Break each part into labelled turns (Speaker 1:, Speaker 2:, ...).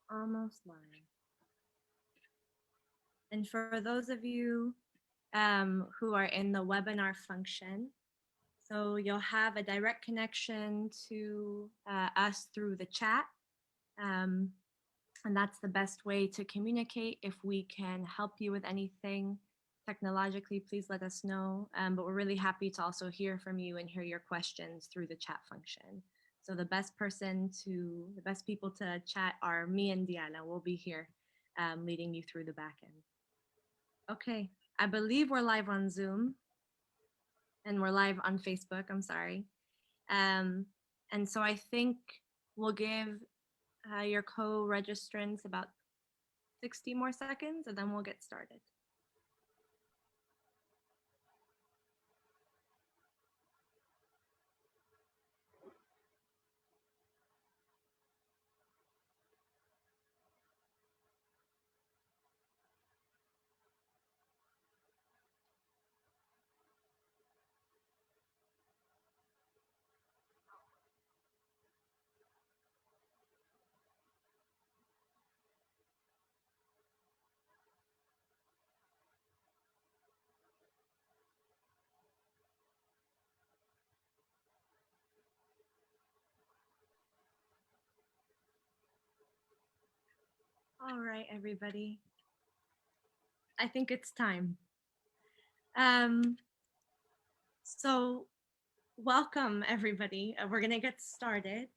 Speaker 1: Almost live. And for those of you who are in the webinar function, so you'll have a direct connection to us through the chat. And that's the best way to communicate. If we can help you with anything technologically, please let us know. But we're really happy to also hear from you and hear your questions through the chat function. So the best people to chat are me and Diana. We'll be here leading you through the back end. Okay, I believe we're live on Zoom and we're live on Facebook, I'm sorry. And so I think we'll give your co-registrants about 60 more seconds and then we'll get started. All right, everybody. I think it's time. So welcome, everybody. We're gonna get started.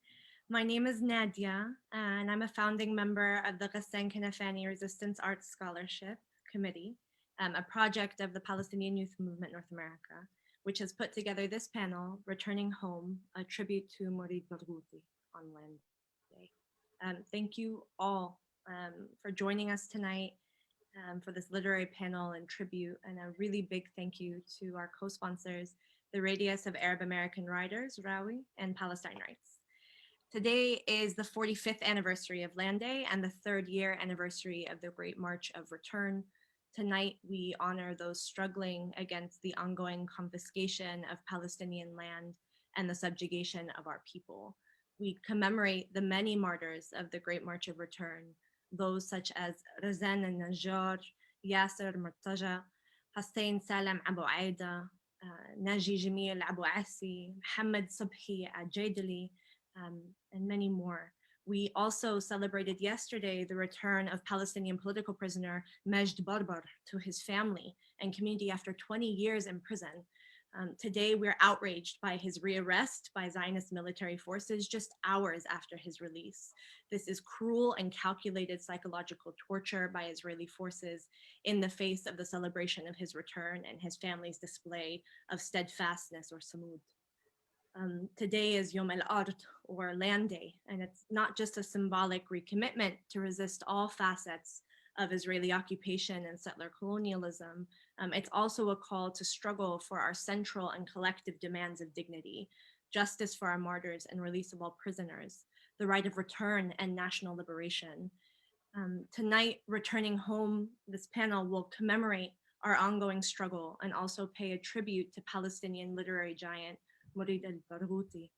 Speaker 1: My name is Nadia, and I'm a founding member of the Ghassan Kanafani Resistance Arts Scholarship Committee, a project of the Palestinian Youth Movement North America, which has put together this panel, Returning Home, a tribute to Mourid Barghouti on Land Day. Thank you all for joining us tonight for this literary panel and tribute, and a really big thank you to our co-sponsors, the Radius of Arab American Writers, RAWI, and Palestine Rights. Today is the 45th anniversary of Land Day and the 3rd year anniversary of the Great March of Return. Tonight, we honor those struggling against the ongoing confiscation of Palestinian land and the subjugation of our people. We commemorate the many martyrs of the Great March of Return, those such as Razan al-Najjar, Yasser Murtaja, Hussein Salem Abu Aida, Naji Jamil Abu Asi, Muhammad Subhi Ajaidali, and many more. We also celebrated yesterday the return of Palestinian political prisoner Majd Barbar to his family and community after 20 years in prison. Today, we're outraged by his rearrest by Zionist military forces just hours after his release. This is cruel and calculated psychological torture by Israeli forces in the face of the celebration of his return and his family's display of steadfastness or samud. Today is Yom el-Ard, or Land Day, and it's not just a symbolic recommitment to resist all facets of Israeli occupation and settler colonialism. It's also a call to struggle for our central and collective demands of dignity, justice for our martyrs and release of all prisoners, the right of return and national liberation. Tonight, Returning Home, this panel will commemorate our ongoing struggle and also pay a tribute to Palestinian literary giant Mourid Barghouti,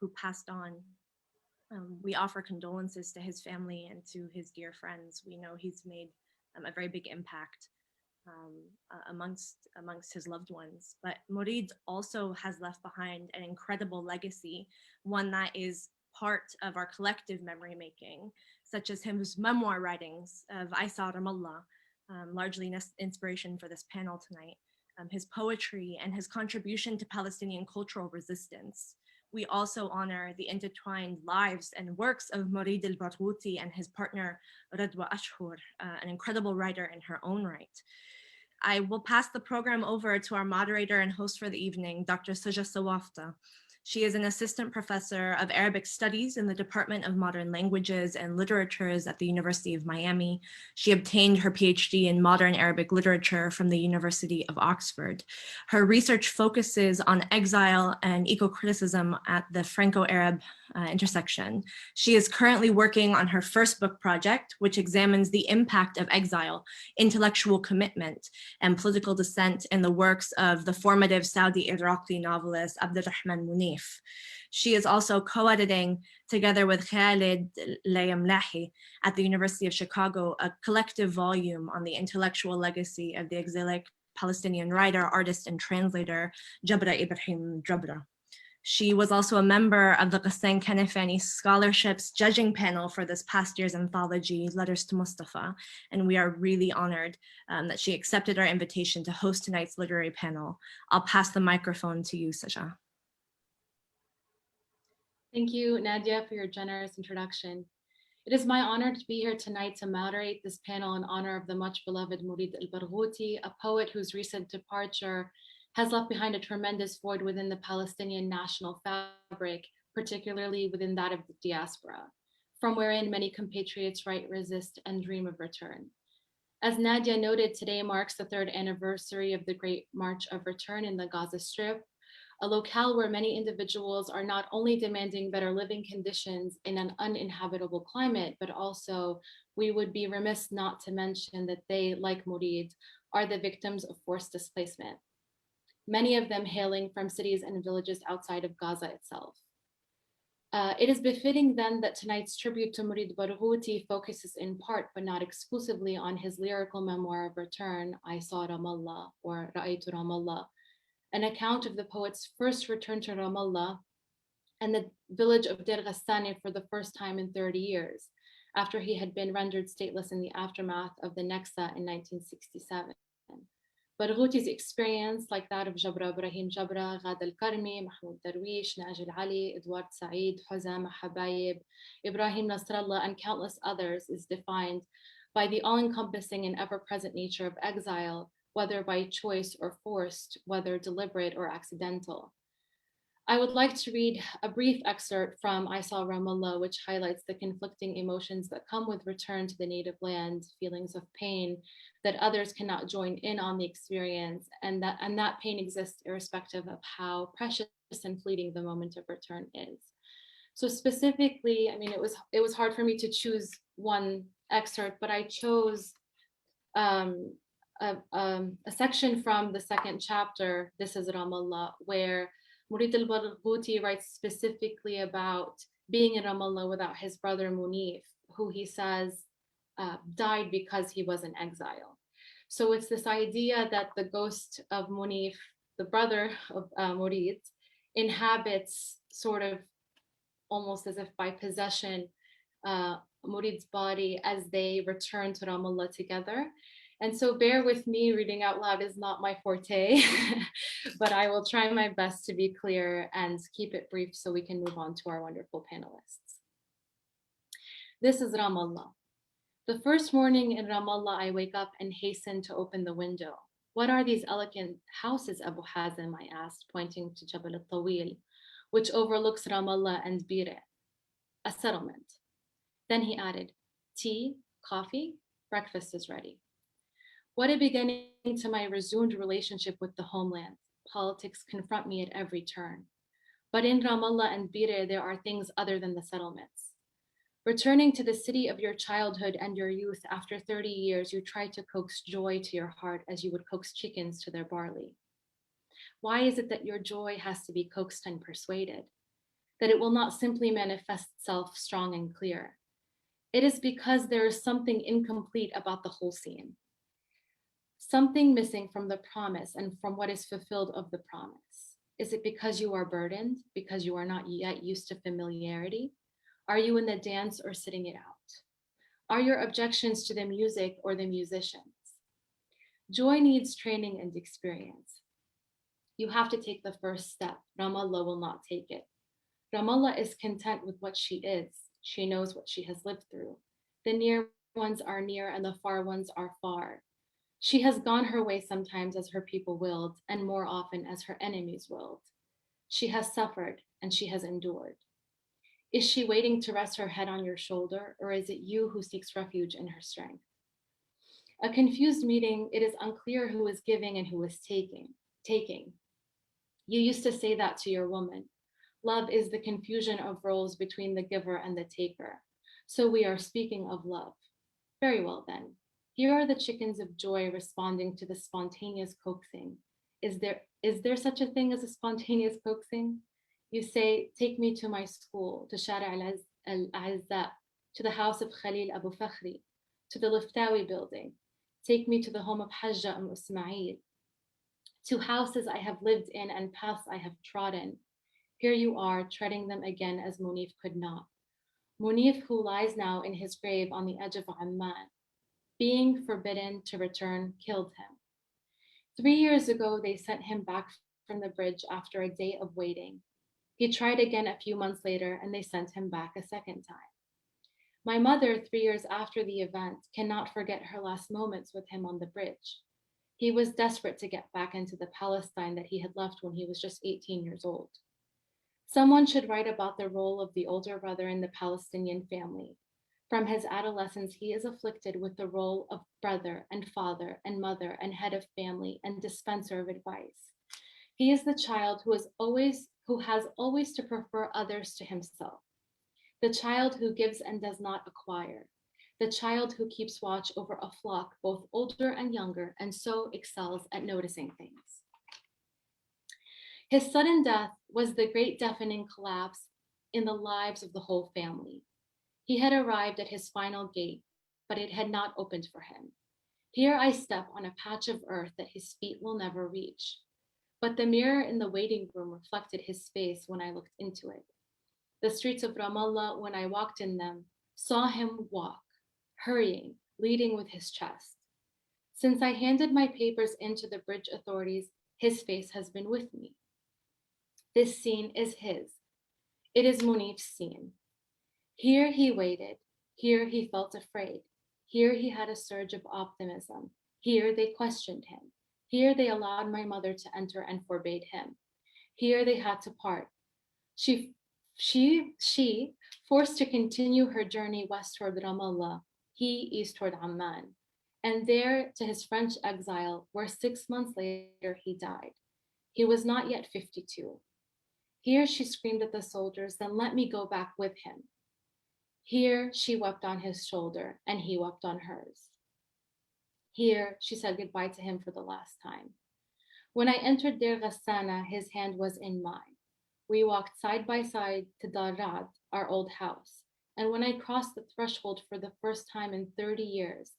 Speaker 1: who passed on. We offer condolences to his family and to his dear friends. We know he's made a very big impact amongst his loved ones. But Mourid also has left behind an incredible legacy, one that is part of our collective memory making, such as his memoir writings of Saw Ramallah, largely inspiration for this panel tonight, his poetry and his contribution to Palestinian cultural resistance. We also honor the intertwined lives and works of Mourid Barghouti and his partner Radwa Ashhur, an incredible writer in her own right. I will pass the program over to our moderator and host for the evening, Dr. Suja Sawafta. She is an assistant professor of Arabic studies in the Department of Modern Languages and Literatures at the University of Miami. She obtained her PhD in modern Arabic literature from the University of Oxford. Her research focuses on exile and eco-criticism at the Franco-Arab intersection. She is currently working on her first book project, which examines the impact of exile, intellectual commitment, and political dissent in the works of the formative Saudi-Iraqi novelist Abdul Rahman Munif. She is also co-editing, together with Khalid Layamlahi at the University of Chicago, a collective volume on the intellectual legacy of the exilic Palestinian writer, artist, and translator Jabra Ibrahim Jabra. She was also a member of the Ghassan Kanafani Scholarships judging panel for this past year's anthology, Letters to Mustafa, and we are really honored that she accepted our invitation to host tonight's literary panel. I'll pass the microphone to you, Suja.
Speaker 2: Thank you, Nadia, for your generous introduction. It is my honor to be here tonight to moderate this panel in honor of the much beloved Mourid Barghouti, a poet whose recent departure has left behind a tremendous void within the Palestinian national fabric, particularly within that of the diaspora, from wherein many compatriots write, resist, and dream of return. As Nadia noted, today marks the 3rd anniversary of the Great March of Return in the Gaza Strip, a locale where many individuals are not only demanding better living conditions in an uninhabitable climate, but also we would be remiss not to mention that they, like Mourid, are the victims of forced displacement, many of them hailing from cities and villages outside of Gaza itself. It is befitting then that tonight's tribute to Mourid Barghouti focuses in part, but not exclusively, on his lyrical memoir of return, I Saw Ramallah, or Ra'aytu Ramallah, an account of the poet's first return to Ramallah and the village of Deir Ghassan for the first time in 30 years, after he had been rendered stateless in the aftermath of the Naksa in 1967. Barghouti's experience, like that of Jabra Ibrahim Jabra, Ghad al-Karmi, Mahmoud Darwish, Najil Ali, Edward Said, Huzama Habayib, Ibrahim Nasrallah, and countless others, is defined by the all-encompassing and ever-present nature of exile, whether by choice or forced, whether deliberate or accidental. I would like to read a brief excerpt from I Saw Ramallah, which highlights the conflicting emotions that come with return to the native land, feelings of pain that others cannot join in on the experience, and that pain exists irrespective of how precious and fleeting the moment of return is. So specifically, I mean, it was hard for me to choose one excerpt, but I chose a section from the 2nd chapter, This is Ramallah, where Mourid al-Barghouti writes specifically about being in Ramallah without his brother Munif, who he says died because he was in exile. So it's this idea that the ghost of Munif, the brother of Mourid, inhabits sort of almost as if by possession Mourid's body as they return to Ramallah together. And so bear with me, reading out loud is not my forte, but I will try my best to be clear and keep it brief so we can move on to our wonderful panelists. This is Ramallah. The first morning in Ramallah, I wake up and hasten to open the window. What are these elegant houses, Abu Hazim? I asked, pointing to Jabal al-Tawil, which overlooks Ramallah and Bire, a settlement. Then he added, tea, coffee, breakfast is ready. What a beginning to my resumed relationship with the homeland. Politics confront me at every turn. But in Ramallah and Bire, there are things other than the settlements. Returning to the city of your childhood and your youth after 30 years, you try to coax joy to your heart as you would coax chickens to their barley. Why is it that your joy has to be coaxed and persuaded? That it will not simply manifest itself strong and clear. It is because there is something incomplete about the whole scene. Something missing from the promise and from what is fulfilled of the promise. Is it because you are burdened, because you are not yet used to familiarity? Are you in the dance or sitting it out? Are your objections to the music or the musicians? Joy needs training and experience. You have to take the first step. Ramallah will not take it. Ramallah is content with what she is. She knows what she has lived through. The near ones are near and the far ones are far. She has gone her way sometimes as her people willed, and more often as her enemies willed. She has suffered and she has endured. Is she waiting to rest her head on your shoulder, or is it you who seeks refuge in her strength? A confused meeting, it is unclear who is giving and who is taking. You used to say that to your woman. Love is the confusion of roles between the giver and the taker. So we are speaking of love. Very well then. Here are the chickens of joy responding to the spontaneous coaxing. Is there such a thing as a spontaneous coaxing? You say, take me to my school, to Shara al-Azza, to the house of Khalil Abu Fakhri, to the Liftawi building. Take me to the home of Hajja Ismail, to houses I have lived in and paths I have trodden. Here you are, treading them again as Munif could not. Munif, who lies now in his grave on the edge of Amman, being forbidden to return, killed him. 3 years ago, they sent him back from the bridge after a day of waiting. He tried again a few months later, and they sent him back a second time. My mother, 3 years after the event, cannot forget her last moments with him on the bridge. He was desperate to get back into the Palestine that he had left when he was just 18 years old. Someone should write about the role of the older brother in the Palestinian family. From his adolescence, he is afflicted with the role of brother and father and mother and head of family and dispenser of advice. He is the child who has always to prefer others to himself, the child who gives and does not acquire, the child who keeps watch over a flock, both older and younger, and so excels at noticing things. His sudden death was the great deafening collapse in the lives of the whole family. He had arrived at his final gate, but it had not opened for him. Here I step on a patch of earth that his feet will never reach. But the mirror in the waiting room reflected his face when I looked into it. The streets of Ramallah, when I walked in them, saw him walk, hurrying, leading with his chest. Since I handed my papers in to the bridge authorities, his face has been with me. This scene is his. It is Munif's scene. Here he waited. Here he felt afraid. Here he had a surge of optimism. Here they questioned him. Here they allowed my mother to enter and forbade him. Here they had to part. She forced to continue her journey west toward Ramallah, he east toward Amman, and there to his French exile, where 6 months later he died. He was not yet 52. Here she screamed at the soldiers, then let me go back with him. Here she wept on his shoulder, and he wept on hers. Here she said goodbye to him for the last time. When I entered Deir Ghassana, his hand was in mine. We walked side by side to Darad, our old house, and when I crossed the threshold for the first time in 30 years,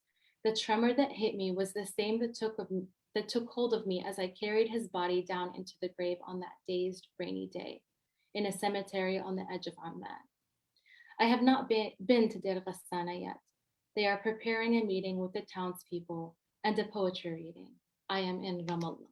Speaker 2: the tremor that hit me was the same that took hold of me as I carried his body down into the grave on that dazed, rainy day, in a cemetery on the edge of Amman. I have not been to Deir Ghassana yet. They are preparing a meeting with the townspeople and a poetry reading. I am in Ramallah.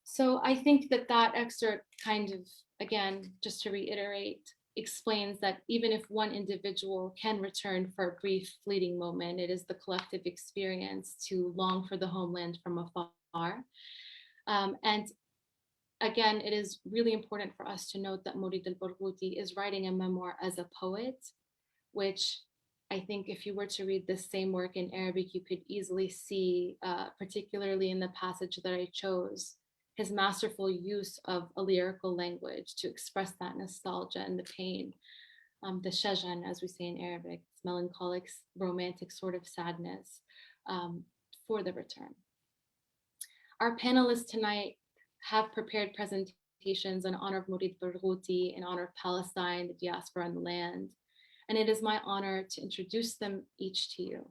Speaker 2: So I think that excerpt kind of, again, just to reiterate, explains that even if one individual can return for a brief fleeting moment, it is the collective experience to long for the homeland from afar. And again, it is really important for us to note that Mourid Barghouti is writing a memoir as a poet, which I think if you were to read this same work in Arabic, you could easily see, particularly in the passage that I chose, his masterful use of a lyrical language to express that nostalgia and the pain, the shajan, as we say in Arabic, it's melancholic, romantic sort of sadness for the return. Our panelists tonight have prepared presentations in honor of Mourid Barghouti, in honor of Palestine, the diaspora, and the land. And it is my honor to introduce them each to you.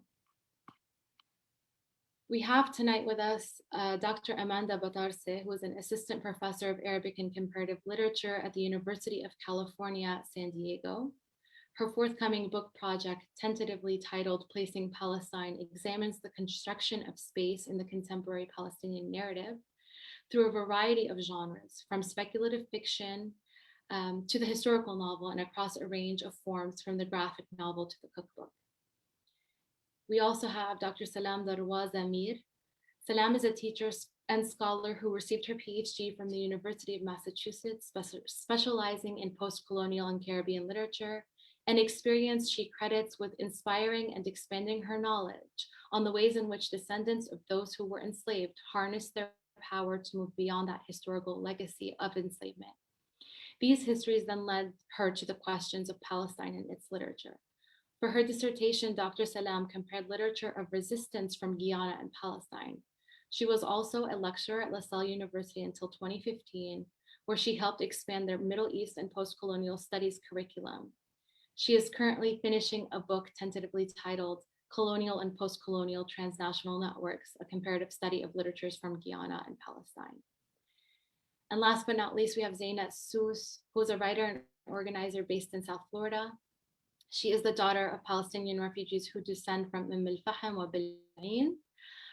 Speaker 2: We have tonight with us Dr. Amanda Batarse, who is an assistant professor of Arabic and comparative literature at the University of California, San Diego. Her forthcoming book project, tentatively titled Placing Palestine, examines the construction of space in the contemporary Palestinian narrative through a variety of genres, from speculative fiction to the historical novel, and across a range of forms from the graphic novel to the cookbook. We also have Dr. Salam Darwaza Mir. Salam is a teacher and scholar who received her PhD from the University of Massachusetts, specializing in post-colonial and Caribbean literature, an experience she credits with inspiring and expanding her knowledge on the ways in which descendants of those who were enslaved harnessed their power to move beyond that historical legacy of enslavement. These histories then led her to the questions of Palestine and its literature. For her dissertation, Dr. Salam compared literature of resistance from Guyana and Palestine. She was also a lecturer at LaSalle University until 2015, where she helped expand their Middle East and post-colonial studies curriculum. She is currently finishing a book tentatively titled Colonial and Post-Colonial Transnational Networks, a comparative study of literatures from Guyana and Palestine. And last but not least, we have Zainat Sous, who is a writer and organizer based in South Florida. She is the daughter of Palestinian refugees who descend from al-Fahim wa Bil'in.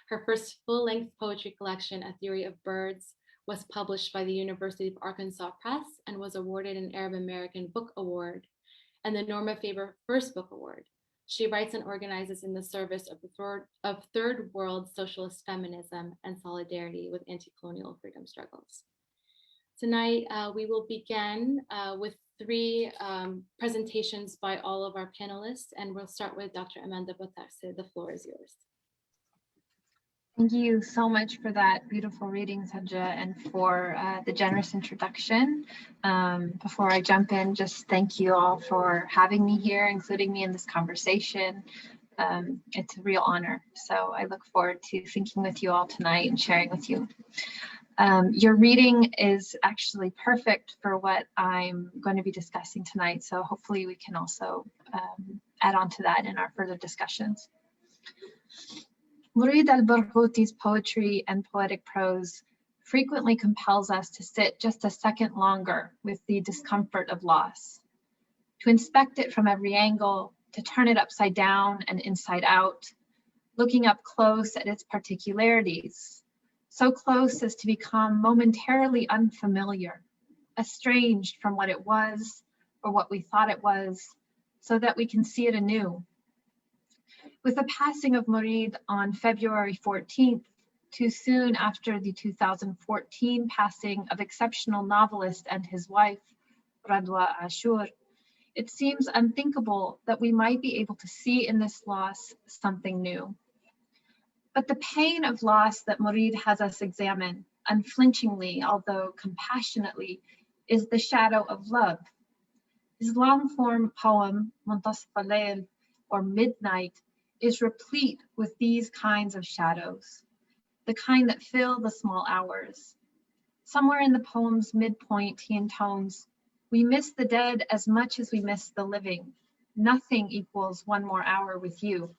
Speaker 2: Her first full-length poetry collection, A Theory of Birds, was published by the University of Arkansas Press and was awarded an Arab American Book Award and the Norma Faber First Book Award. She writes and organizes in the service of third world socialist feminism and solidarity with anti-colonial freedom struggles. Tonight, we will begin with three presentations by all of our panelists, and we'll start with Dr. Amanda Botaxe. The floor is yours.
Speaker 3: Thank you so much for that beautiful reading, Suja, and for the generous introduction. Before I jump in, just thank you all for having me here, including me in this conversation. It's a real honor. So I look forward to thinking with you all tonight and sharing with you. Your reading is actually perfect for what I'm going to be discussing tonight. So hopefully we can also add on to that in our further discussions. Mourid Barghouti's poetry and poetic prose frequently compels us to sit just a second longer with the discomfort of loss, to inspect it from every angle, to turn it upside down and inside out, looking up close at its particularities, so close as to become momentarily unfamiliar, estranged from what it was or what we thought it was, so that we can see it anew. With the passing of Mourid on February 14th, too soon after the 2014 passing of exceptional novelist and his wife, Radwa Ashur, it seems unthinkable that we might be able to see in this loss something new. But the pain of loss that Mourid has us examine, unflinchingly, although compassionately, is the shadow of love. His long-form poem, Muntasf al-Layl, or Midnight, is replete with these kinds of shadows, the kind that fill the small hours. Somewhere in the poem's midpoint, he intones, "We miss the dead as much as we miss the living. Nothing equals one more hour with you."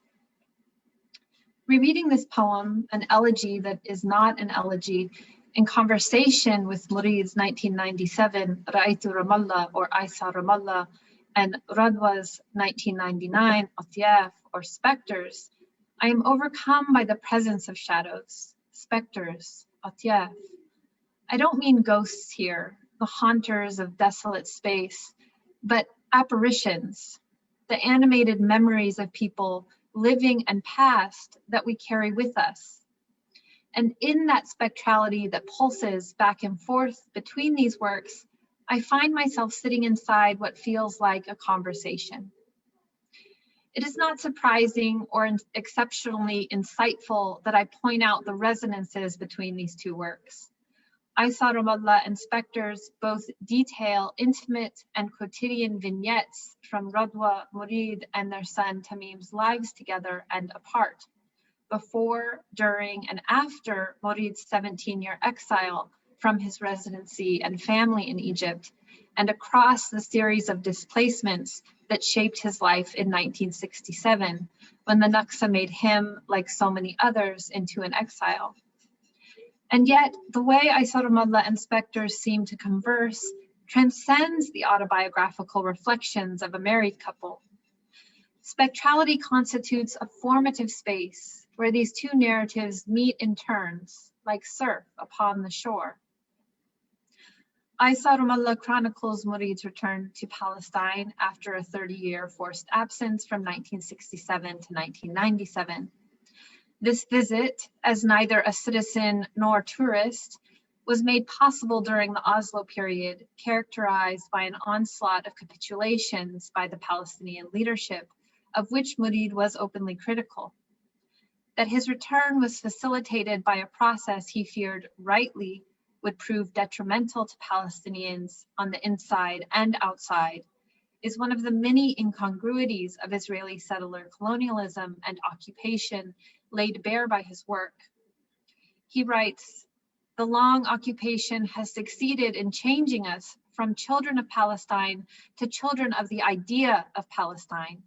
Speaker 3: Rereading this poem, an elegy that is not an elegy, in conversation with Mourid's 1997 Ra'aytu Ramallah or I Saw Ramallah and Radwa's 1999 Atyaf or Specters, I am overcome by the presence of shadows, specters, Atyaf. I don't mean ghosts here, the haunters of desolate space, but apparitions, the animated memories of people living and past that we carry with us. And in that spectrality that pulses back and forth between these works, I find myself sitting inside what feels like a conversation. It is not surprising or exceptionally insightful that I point out the resonances between these two works. I Saw Ramallah and Specters both detail intimate and quotidian vignettes from Radwa, Mourid, and their son Tamim's lives together and apart, before, during, and after Mourid's 17-year exile from his residency and family in Egypt, and across the series of displacements that shaped his life in 1967, when the Naksa made him, like so many others, into an exile. And yet, the way I Saw Ramallah and Specters seem to converse transcends the autobiographical reflections of a married couple. Spectrality constitutes a formative space where these two narratives meet in turns, like surf upon the shore. I Saw Ramallah chronicles Mourid's return to Palestine after a 30-year forced absence from 1967 to 1997. This visit, as neither a citizen nor tourist, was made possible during the Oslo period, characterized by an onslaught of capitulations by the Palestinian leadership, of which Mourid was openly critical. that his return was facilitated by a process he feared rightly would prove detrimental to Palestinians on the inside and outside, is one of the many incongruities of Israeli settler colonialism and occupation laid bare by his work. He writes, "The long occupation has succeeded in changing us from children of Palestine to children of the idea of Palestine."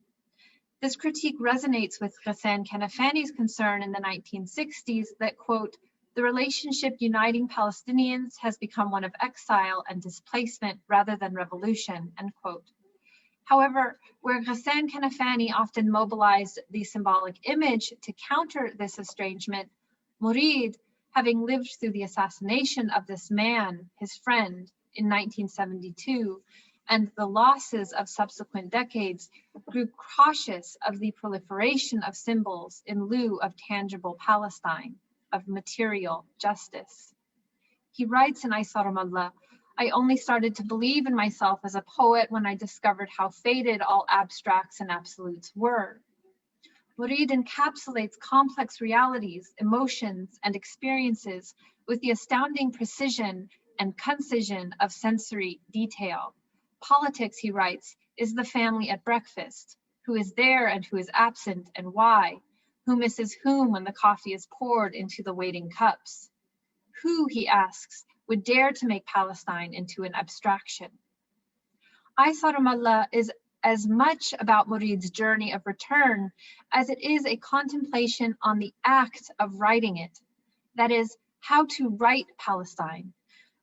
Speaker 3: This critique resonates with Ghassan Kanafani's concern in the 1960s that, quote, "the relationship uniting Palestinians has become one of exile and displacement rather than revolution," end quote. However, where Ghassan Kanafani often mobilized the symbolic image to counter this estrangement, Mourid, having lived through the assassination of this man, his friend, in 1972, and the losses of subsequent decades, grew cautious of the proliferation of symbols in lieu of tangible Palestine, of material justice. He writes in Saw Ramallah, "I only started to believe in myself as a poet when I discovered how faded all abstracts and absolutes were." Mourid encapsulates complex realities, emotions, and experiences with the astounding precision and concision of sensory detail. Politics, he writes, is the family at breakfast, who is there and who is absent and why, who misses whom when the coffee is poured into the waiting cups. Who, he asks, would dare to make Palestine into an abstraction? Saw Ramallah is as much about Mourid's journey of return as it is a contemplation on the act of writing it, that is, how to write Palestine,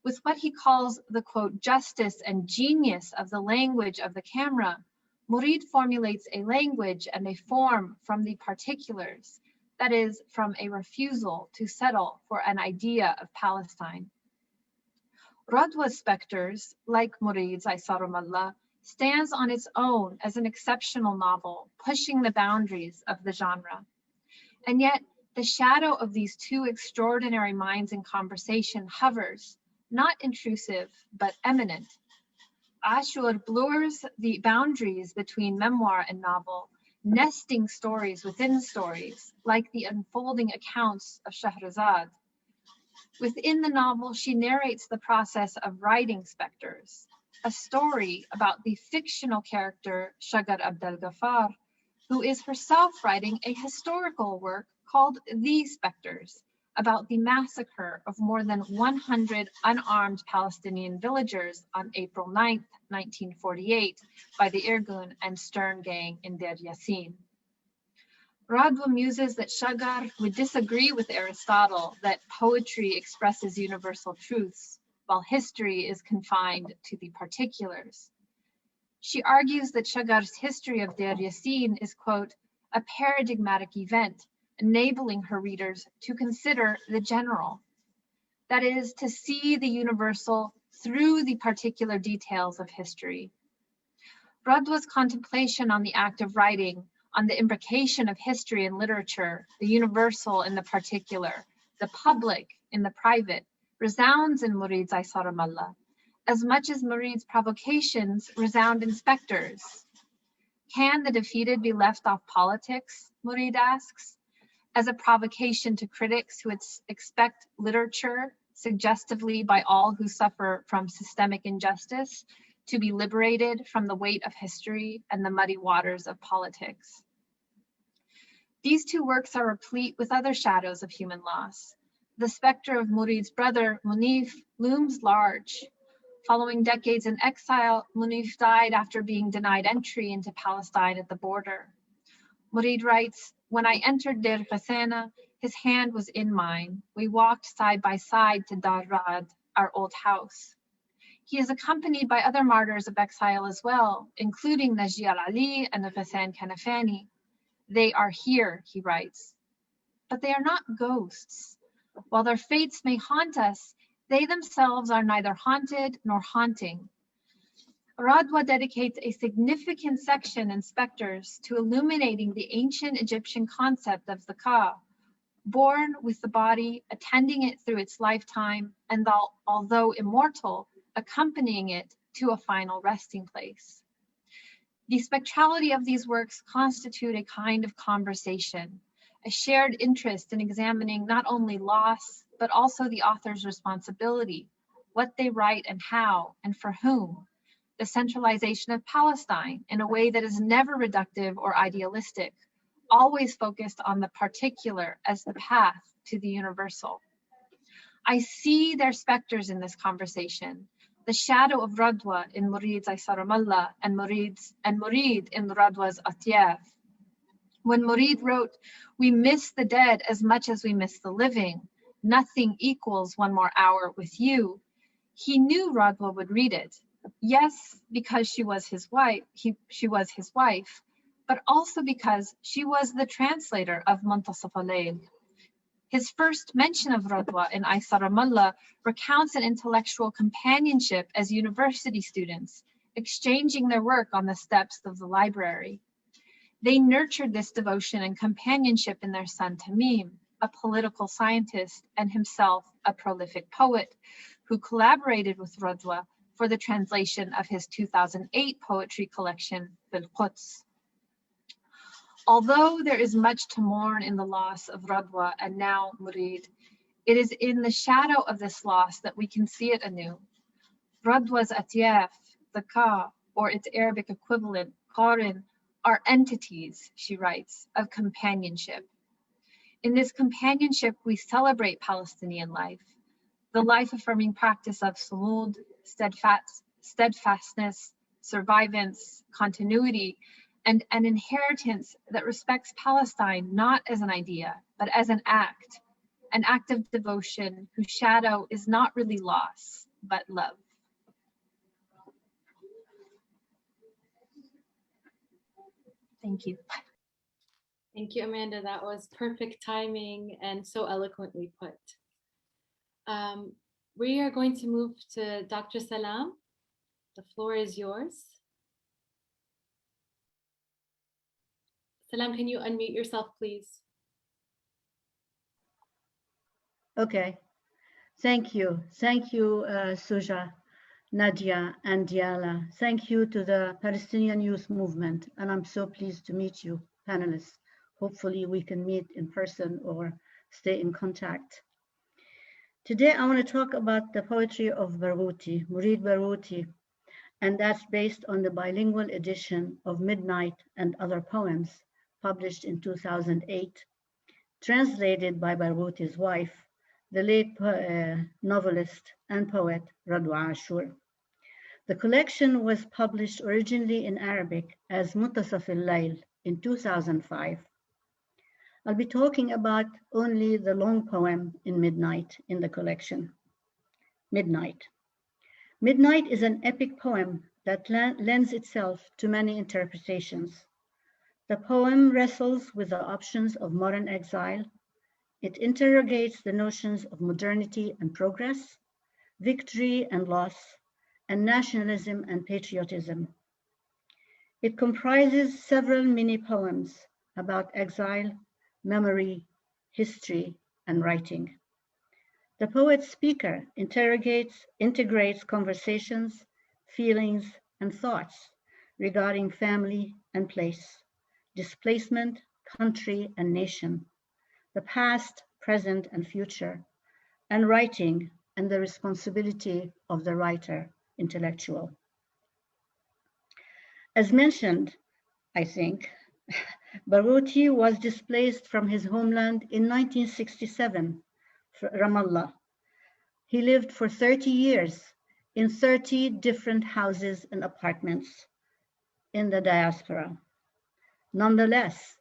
Speaker 3: with what he calls the, quote, "justice and genius of the language of the camera." Mourid formulates a language and a form from the particulars, that is, from a refusal to settle for an idea of Palestine. Radwa's Spectres, like Mourid's Saw Ramallah, stands on its own as an exceptional novel, pushing the boundaries of the genre. And yet, the shadow of these two extraordinary minds in conversation hovers, not intrusive, but eminent. Ashur blurs the boundaries between memoir and novel, nesting stories within stories, like the unfolding accounts of Shahrazad. Within the novel, she narrates the process of writing Spectres, a story about the fictional character Shagar Abdel Ghaffar, who is herself writing a historical work called The Spectres, about the massacre of more than 100 unarmed Palestinian villagers on April 9, 1948, by the Irgun and Stern gang in Deir Yassin. Radwa muses that Shagar would disagree with Aristotle that poetry expresses universal truths, while history is confined to the particulars. She argues that Shagar's history of Deir Yassin is, quote, "a paradigmatic event, enabling her readers to consider the general," that is, to see the universal through the particular details of history. Radwa's contemplation on the act of writing, on the imbrication of history and literature, the universal in the particular, the public in the private, resounds in Mourid's Saw Ramallah, as much as Mourid's provocations resound in Spectres. Can the defeated be left off politics, Mourid asks, as a provocation to critics who expect literature, suggestively by all who suffer from systemic injustice, to be liberated from the weight of history and the muddy waters of politics. These two works are replete with other shadows of human loss. The specter of Mourid's brother, Munif, looms large. Following decades in exile, Munif died after being denied entry into Palestine at the border. Mourid writes, "When I entered Deir Ghassan, his hand was in mine. We walked side by side to Dar Ra'ad, our old house." He is accompanied by other martyrs of exile as well, including Naji al-Ali and Ghassan Kanafani. "They are here," he writes, "but they are not ghosts. While their fates may haunt us, they themselves are neither haunted nor haunting." Radwa dedicates a significant section in Spectres to illuminating the ancient Egyptian concept of the Ka, born with the body, attending it through its lifetime, and although immortal, accompanying it to a final resting place. The spectrality of these works constitute a kind of conversation, a shared interest in examining not only loss, but also the author's responsibility, what they write and how, and for whom, the centralization of Palestine in a way that is never reductive or idealistic, always focused on the particular as the path to the universal. I see their specters in this conversation, the shadow of Radwa in Mourid's Saw Ramallah and Mourid in Radwa's Atyaf. When Mourid wrote, "We miss the dead as much as we miss the living. Nothing equals one more hour with you," he knew Radwa would read it. Yes, because she was his wife, but also because she was the translator of Muntasaf al-Layl. His first mention of Radwa in Saw Ramallah recounts an intellectual companionship as university students, exchanging their work on the steps of the library. They nurtured this devotion and companionship in their son Tamim, a political scientist and himself a prolific poet, who collaborated with Radwa for the translation of his 2008 poetry collection, Bil Quds. Although there is much to mourn in the loss of Radwa and now Mourid, it is in the shadow of this loss that we can see it anew. Radwa's Atyaf, the Ka, or its Arabic equivalent, Qarin, are entities, she writes, of companionship. In this companionship, we celebrate Palestinian life, the life-affirming practice of sumud, steadfastness, survivance, continuity, and an inheritance that respects Palestine not as an idea, but as an act of devotion whose shadow is not really loss, but love. Thank you.
Speaker 2: Thank you, Amanda. That was perfect timing and so eloquently put. We are going to move to Dr. Salam. The floor is yours. Salam, can you unmute yourself, please?
Speaker 4: Okay. Thank you. Thank you, Suja, Nadia, and Diala. Thank you to the Palestinian Youth Movement. And I'm so pleased to meet you, panelists. Hopefully we can meet in person or stay in contact. Today, I want to talk about the poetry of Barghouti, Mourid Barghouti, and that's based on the bilingual edition of Midnight and Other Poems, published in 2008, translated by Barghouti's wife, the late novelist and poet Radwa Ashur. The collection was published originally in Arabic as Muntasaf al-Layl in 2005. I'll be talking about only the long poem in Midnight in the collection. Midnight. Midnight is an epic poem that lends itself to many interpretations. The poem wrestles with the options of modern exile. It interrogates the notions of modernity and progress, victory and loss, and nationalism and patriotism. It comprises several mini poems about exile, memory, history, and writing. The poet-speaker integrates conversations, feelings, and thoughts regarding family and place, displacement, country, and nation, the past, present, and future, and writing and the responsibility of the writer, intellectual. As mentioned, I think, Barghouti was displaced from his homeland in 1967, Ramallah. He lived for 30 years in 30 different houses and apartments in the diaspora. Nonetheless,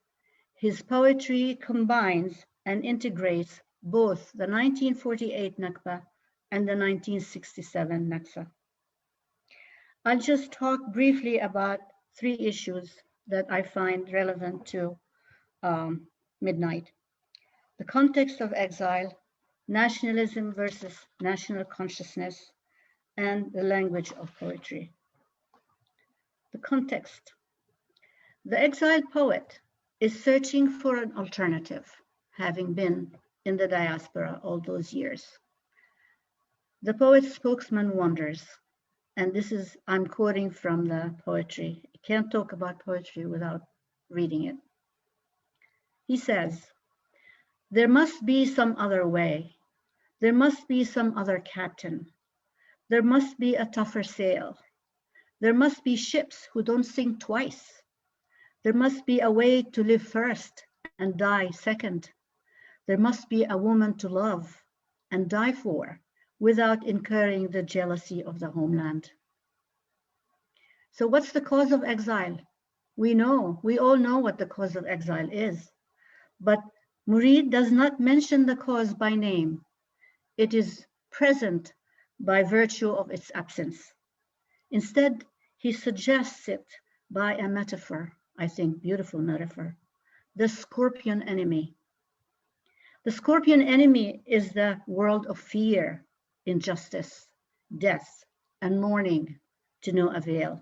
Speaker 4: his poetry combines and integrates both the 1948 Nakba and the 1967 Nakba. I'll just talk briefly about 3 issues that I find relevant to Midnight. The context of exile, nationalism versus national consciousness, and the language of poetry. The context. The exiled poet is searching for an alternative, having been in the diaspora all those years. The poet's spokesman wonders, and this is, I'm quoting from the poetry. I can't talk about poetry without reading it. He says, There must be some other way. There must be some other captain. There must be a tougher sail. There must be ships who don't sink twice. There must be a way to live first and die second. There must be a woman to love and die for without incurring the jealousy of the homeland. So what's the cause of exile? We all know what the cause of exile is, but Mourid does not mention the cause by name. It is present by virtue of its absence. Instead, he suggests it by a metaphor, I think beautiful metaphor, the scorpion enemy. The scorpion enemy is the world of fear, injustice, death, and mourning to no avail.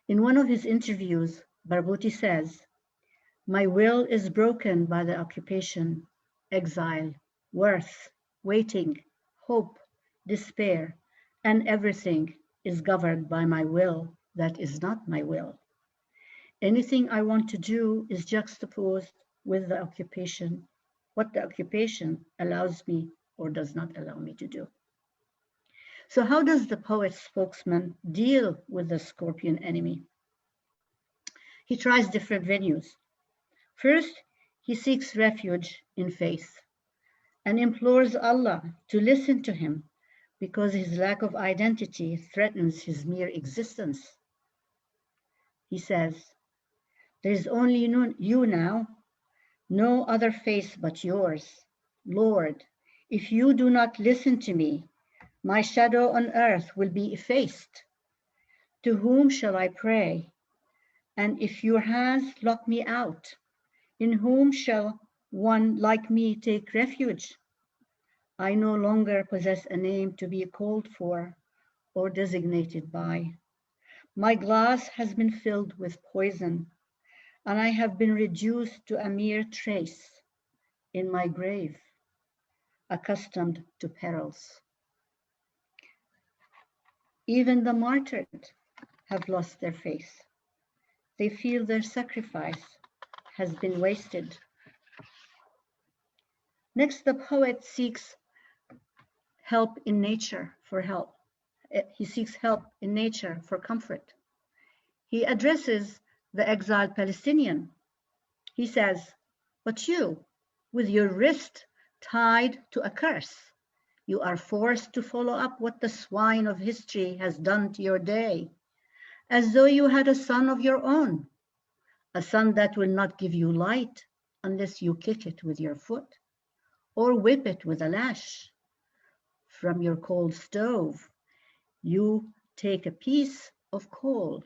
Speaker 4: In one of his interviews, Barghouti says, "My will is broken by the occupation, exile, worth, waiting, hope, despair, and everything is governed by my will that is not my will. Anything I want to do is juxtaposed with the occupation, what the occupation allows me or does not allow me to do." So how does the poet spokesman deal with the scorpion enemy? He tries different venues. First, he seeks refuge in faith and implores Allah to listen to him because his lack of identity threatens his mere existence. He says, "There is only you now, no other face but yours. Lord, if you do not listen to me, my shadow on earth will be effaced. To whom shall I pray? And if your hands lock me out, in whom shall one like me take refuge? I no longer possess a name to be called for or designated by. My glass has been filled with poison, and I have been reduced to a mere trace in my grave, accustomed to perils. Even the martyred have lost their faith. They feel their sacrifice has been wasted." Next, the poet seeks help in nature for help. He seeks help in nature for comfort. He addresses the exiled Palestinian. He says, "But you, with your wrist tied to a curse, you are forced to follow up what the swine of history has done to your day, as though you had a son of your own, a son that will not give you light unless you kick it with your foot or whip it with a lash. From your cold stove, you take a piece of coal.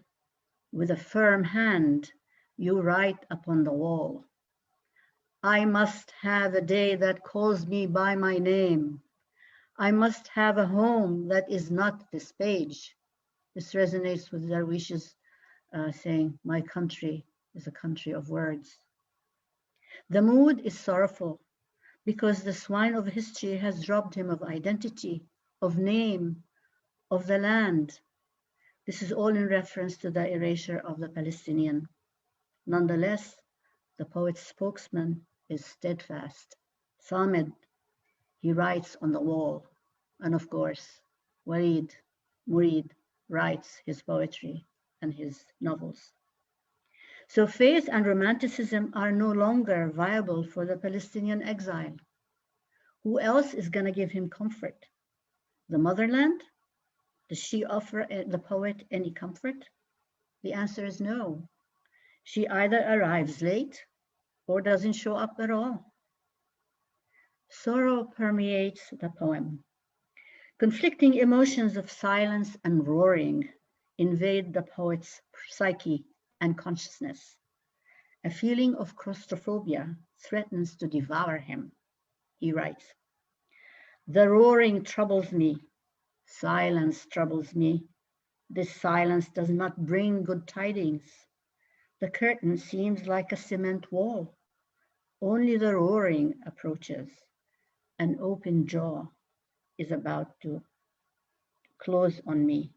Speaker 4: With a firm hand, you write upon the wall, I must have a day that calls me by my name. I must have a home that is not this page." This resonates with Darwish's saying, "My country is a country of words." The mood is sorrowful because the swine of history has robbed him of identity, of name, of the land. This is all in reference to the erasure of the Palestinian. Nonetheless, the poet's spokesman is steadfast. Samed, he writes on the wall. And of course, Mourid writes his poetry and his novels. So faith and romanticism are no longer viable for the Palestinian exile. Who else is going to give him comfort? The motherland? Does she offer the poet any comfort? The answer is no. She either arrives late or doesn't show up at all. Sorrow permeates the poem. Conflicting emotions of silence and roaring invade the poet's psyche and consciousness. A feeling of claustrophobia threatens to devour him. He writes, "The roaring troubles me. Silence troubles me. This silence does not bring good tidings. The curtain seems like a cement wall. Only the roaring approaches. An open jaw is about to close on me.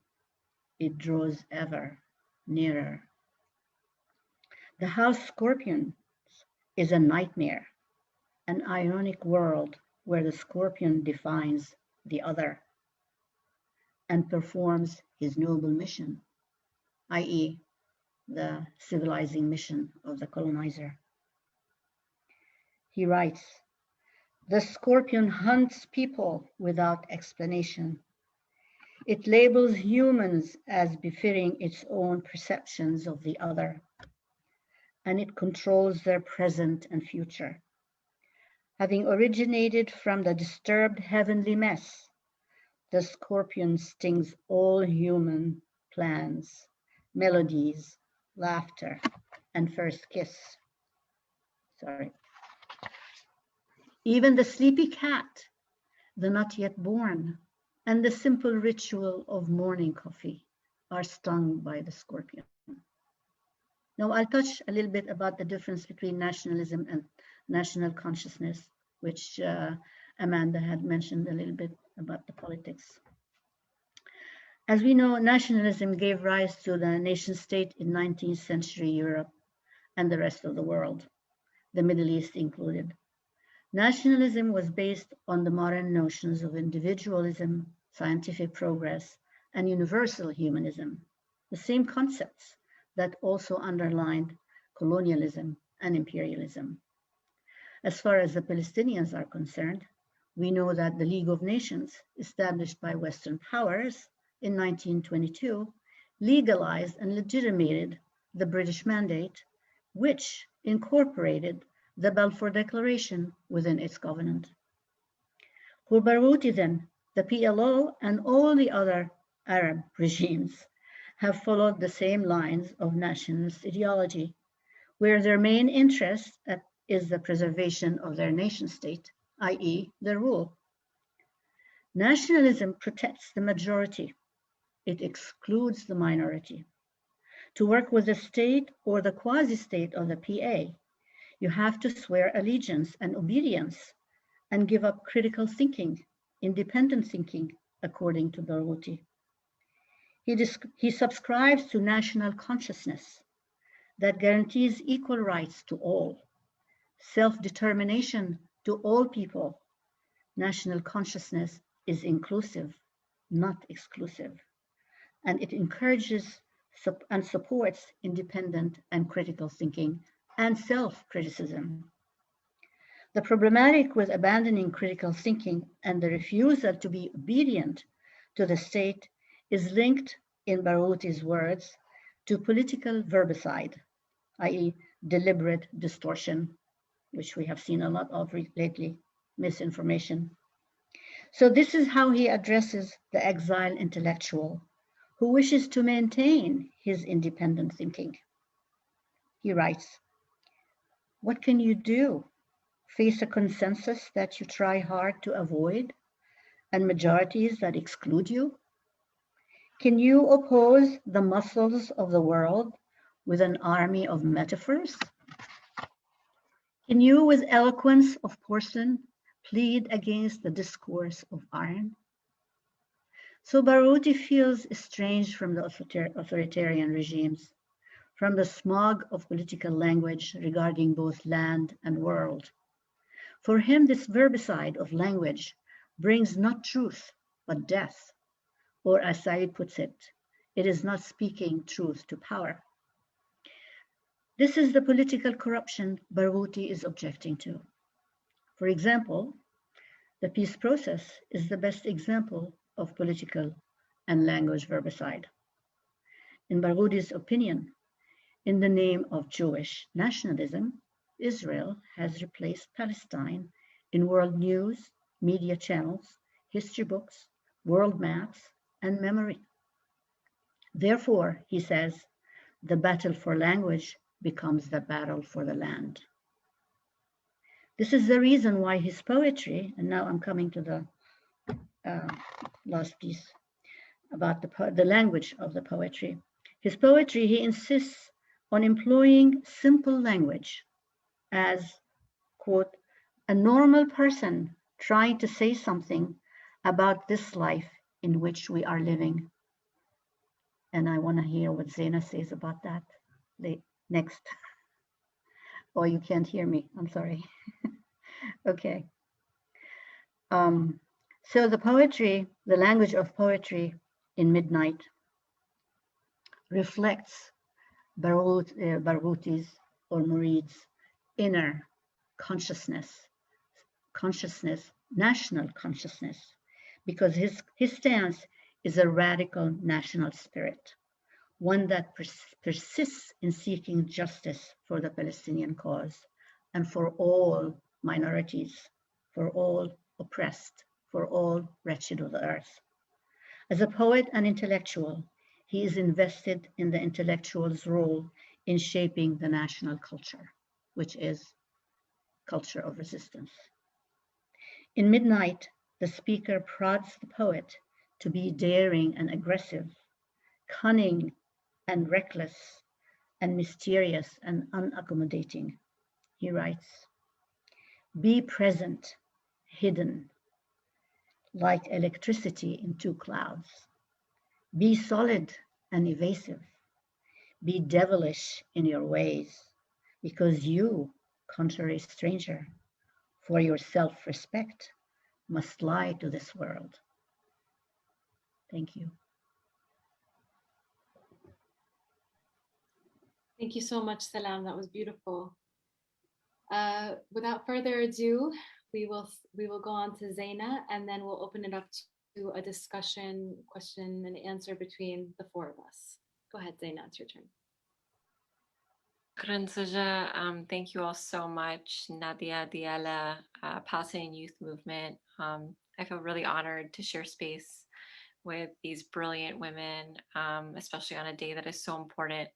Speaker 4: It draws ever nearer." The house scorpion is a nightmare, an ironic world where the scorpion defines the other and performs his noble mission, i.e., the civilizing mission of the colonizer. He writes, "The scorpion hunts people without explanation. It labels humans as befitting its own perceptions of the other, and it controls their present and future. Having originated from the disturbed heavenly mess, the scorpion stings all human plans, melodies, laughter, and first kiss." Sorry. "Even the sleepy cat, the not yet born, and the simple ritual of morning coffee are stung by the scorpion." Now, I'll touch a little bit about the difference between nationalism and national consciousness, which Amanda had mentioned a little bit about the politics. As we know, nationalism gave rise to the nation state in 19th century Europe and the rest of the world, the Middle East included. Nationalism was based on the modern notions of individualism, scientific progress, and universal humanism, the same concepts that also underlined colonialism and imperialism. As far as the Palestinians are concerned, we know that the League of Nations, established by Western powers in 1922, legalized and legitimated the British Mandate, which incorporated the Balfour Declaration within its covenant. For Barghouti then, the PLO and all the other Arab regimes have followed the same lines of nationalist ideology, where their main interest is the preservation of their nation state, i.e. their rule. Nationalism protects the majority. It excludes the minority. To work with the state or the quasi-state of the PA, you have to swear allegiance and obedience and give up critical thinking, independent thinking, according to Barghouti. He subscribes to national consciousness that guarantees equal rights to all, self-determination to all people. National consciousness is inclusive, not exclusive, and it encourages and supports independent and critical thinking and self-criticism. The problematic with abandoning critical thinking and the refusal to be obedient to the state is linked, in Barghouti's words, to political verbicide, i.e. deliberate distortion, which we have seen a lot of lately, misinformation. So this is how he addresses the exile intellectual who wishes to maintain his independent thinking. He writes, "What can you do? Face a consensus that you try hard to avoid and majorities that exclude you? Can you oppose the muscles of the world with an army of metaphors? Can you, with eloquence of porcelain, plead against the discourse of iron?" So Barghouti feels estranged from the authoritarian regimes, from the smog of political language regarding both land and world. For him, this verbicide of language brings not truth, but death. Or as Said puts it, it is not speaking truth to power. This is the political corruption Barghouti is objecting to. For example, the peace process is the best example of political and language verbicide. In Barghouti's opinion, in the name of Jewish nationalism, Israel has replaced Palestine in world news, media channels, history books, world maps, and memory. Therefore, he says, the battle for language becomes the battle for the land. This is the reason why his poetry, and now I'm coming to the last piece about the language of the poetry. His poetry, he insists on employing simple language as, quote, a normal person trying to say something about this life in which we are living. And I want to hear what Zaina says about that next. Oh, you can't hear me, I'm sorry. Okay. So the poetry, the language of poetry in midnight reflects Barghouti's or Mourid's inner consciousness, national consciousness, because his stance is a radical national spirit, one that persists in seeking justice for the Palestinian cause and for all minorities, for all oppressed, for all wretched of the earth. As a poet and intellectual, he is invested in the intellectual's role in shaping the national culture, which is culture of resistance. In Midnight, the speaker prods the poet to be daring and aggressive, cunning and reckless, and mysterious and unaccommodating. He writes, "Be present, hidden, like electricity in two clouds. Be solid and evasive. Be devilish in your ways, because you, contrary stranger, for your self-respect, must lie to this world." Thank you.
Speaker 2: Thank you so much, Salam. That was beautiful. Without further ado, we will go on to Zaina, and then we'll open it up to a discussion, question and answer between the four of us. Go ahead, Zaina, it's your turn.
Speaker 5: Suja, thank you all so much. Nadia, Diala, Palestinian Youth Movement. I feel really honored to share space with these brilliant women, especially on a day that is so important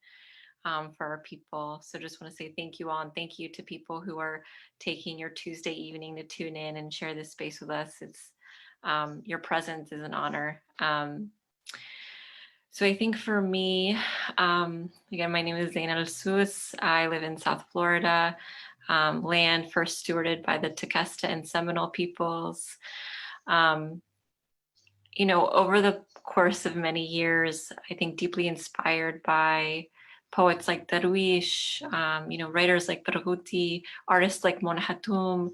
Speaker 5: for our people. So just want to say thank you all, and thank you to people who are taking your Tuesday evening to tune in and share this space with us. It's your presence is an honor. So I think for me, again, my name is Zaina Al-Sous. I live in South Florida, land first stewarded by the Tequesta and Seminole peoples. You know, over the course of many years, I think deeply inspired by poets like Darwish, you know, writers like Barghouti, artists like Mona Hatoum,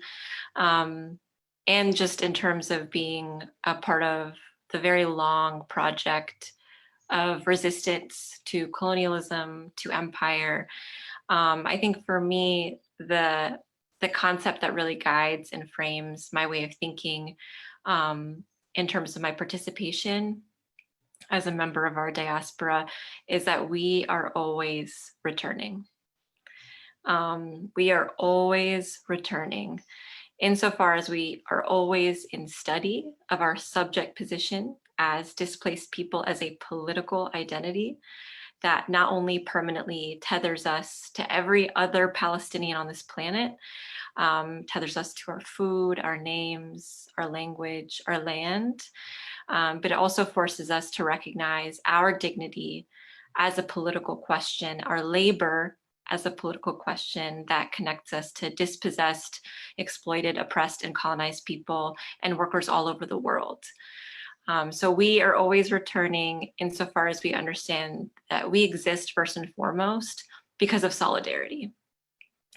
Speaker 5: and just in terms of being a part of the very long project of resistance to colonialism, to empire. I think for me, the concept that really guides and frames my way of thinking in terms of my participation as a member of our diaspora is that we are always returning. We are always returning insofar as we are always in study of our subject position as displaced people as a political identity that not only permanently tethers us to every other Palestinian on this planet, tethers us to our food, our names, our language, our land, but it also forces us to recognize our dignity as a political question, our labor as a political question that connects us to dispossessed, exploited, oppressed, and colonized people and workers all over the world. So we are always returning insofar as we understand that we exist first and foremost because of solidarity.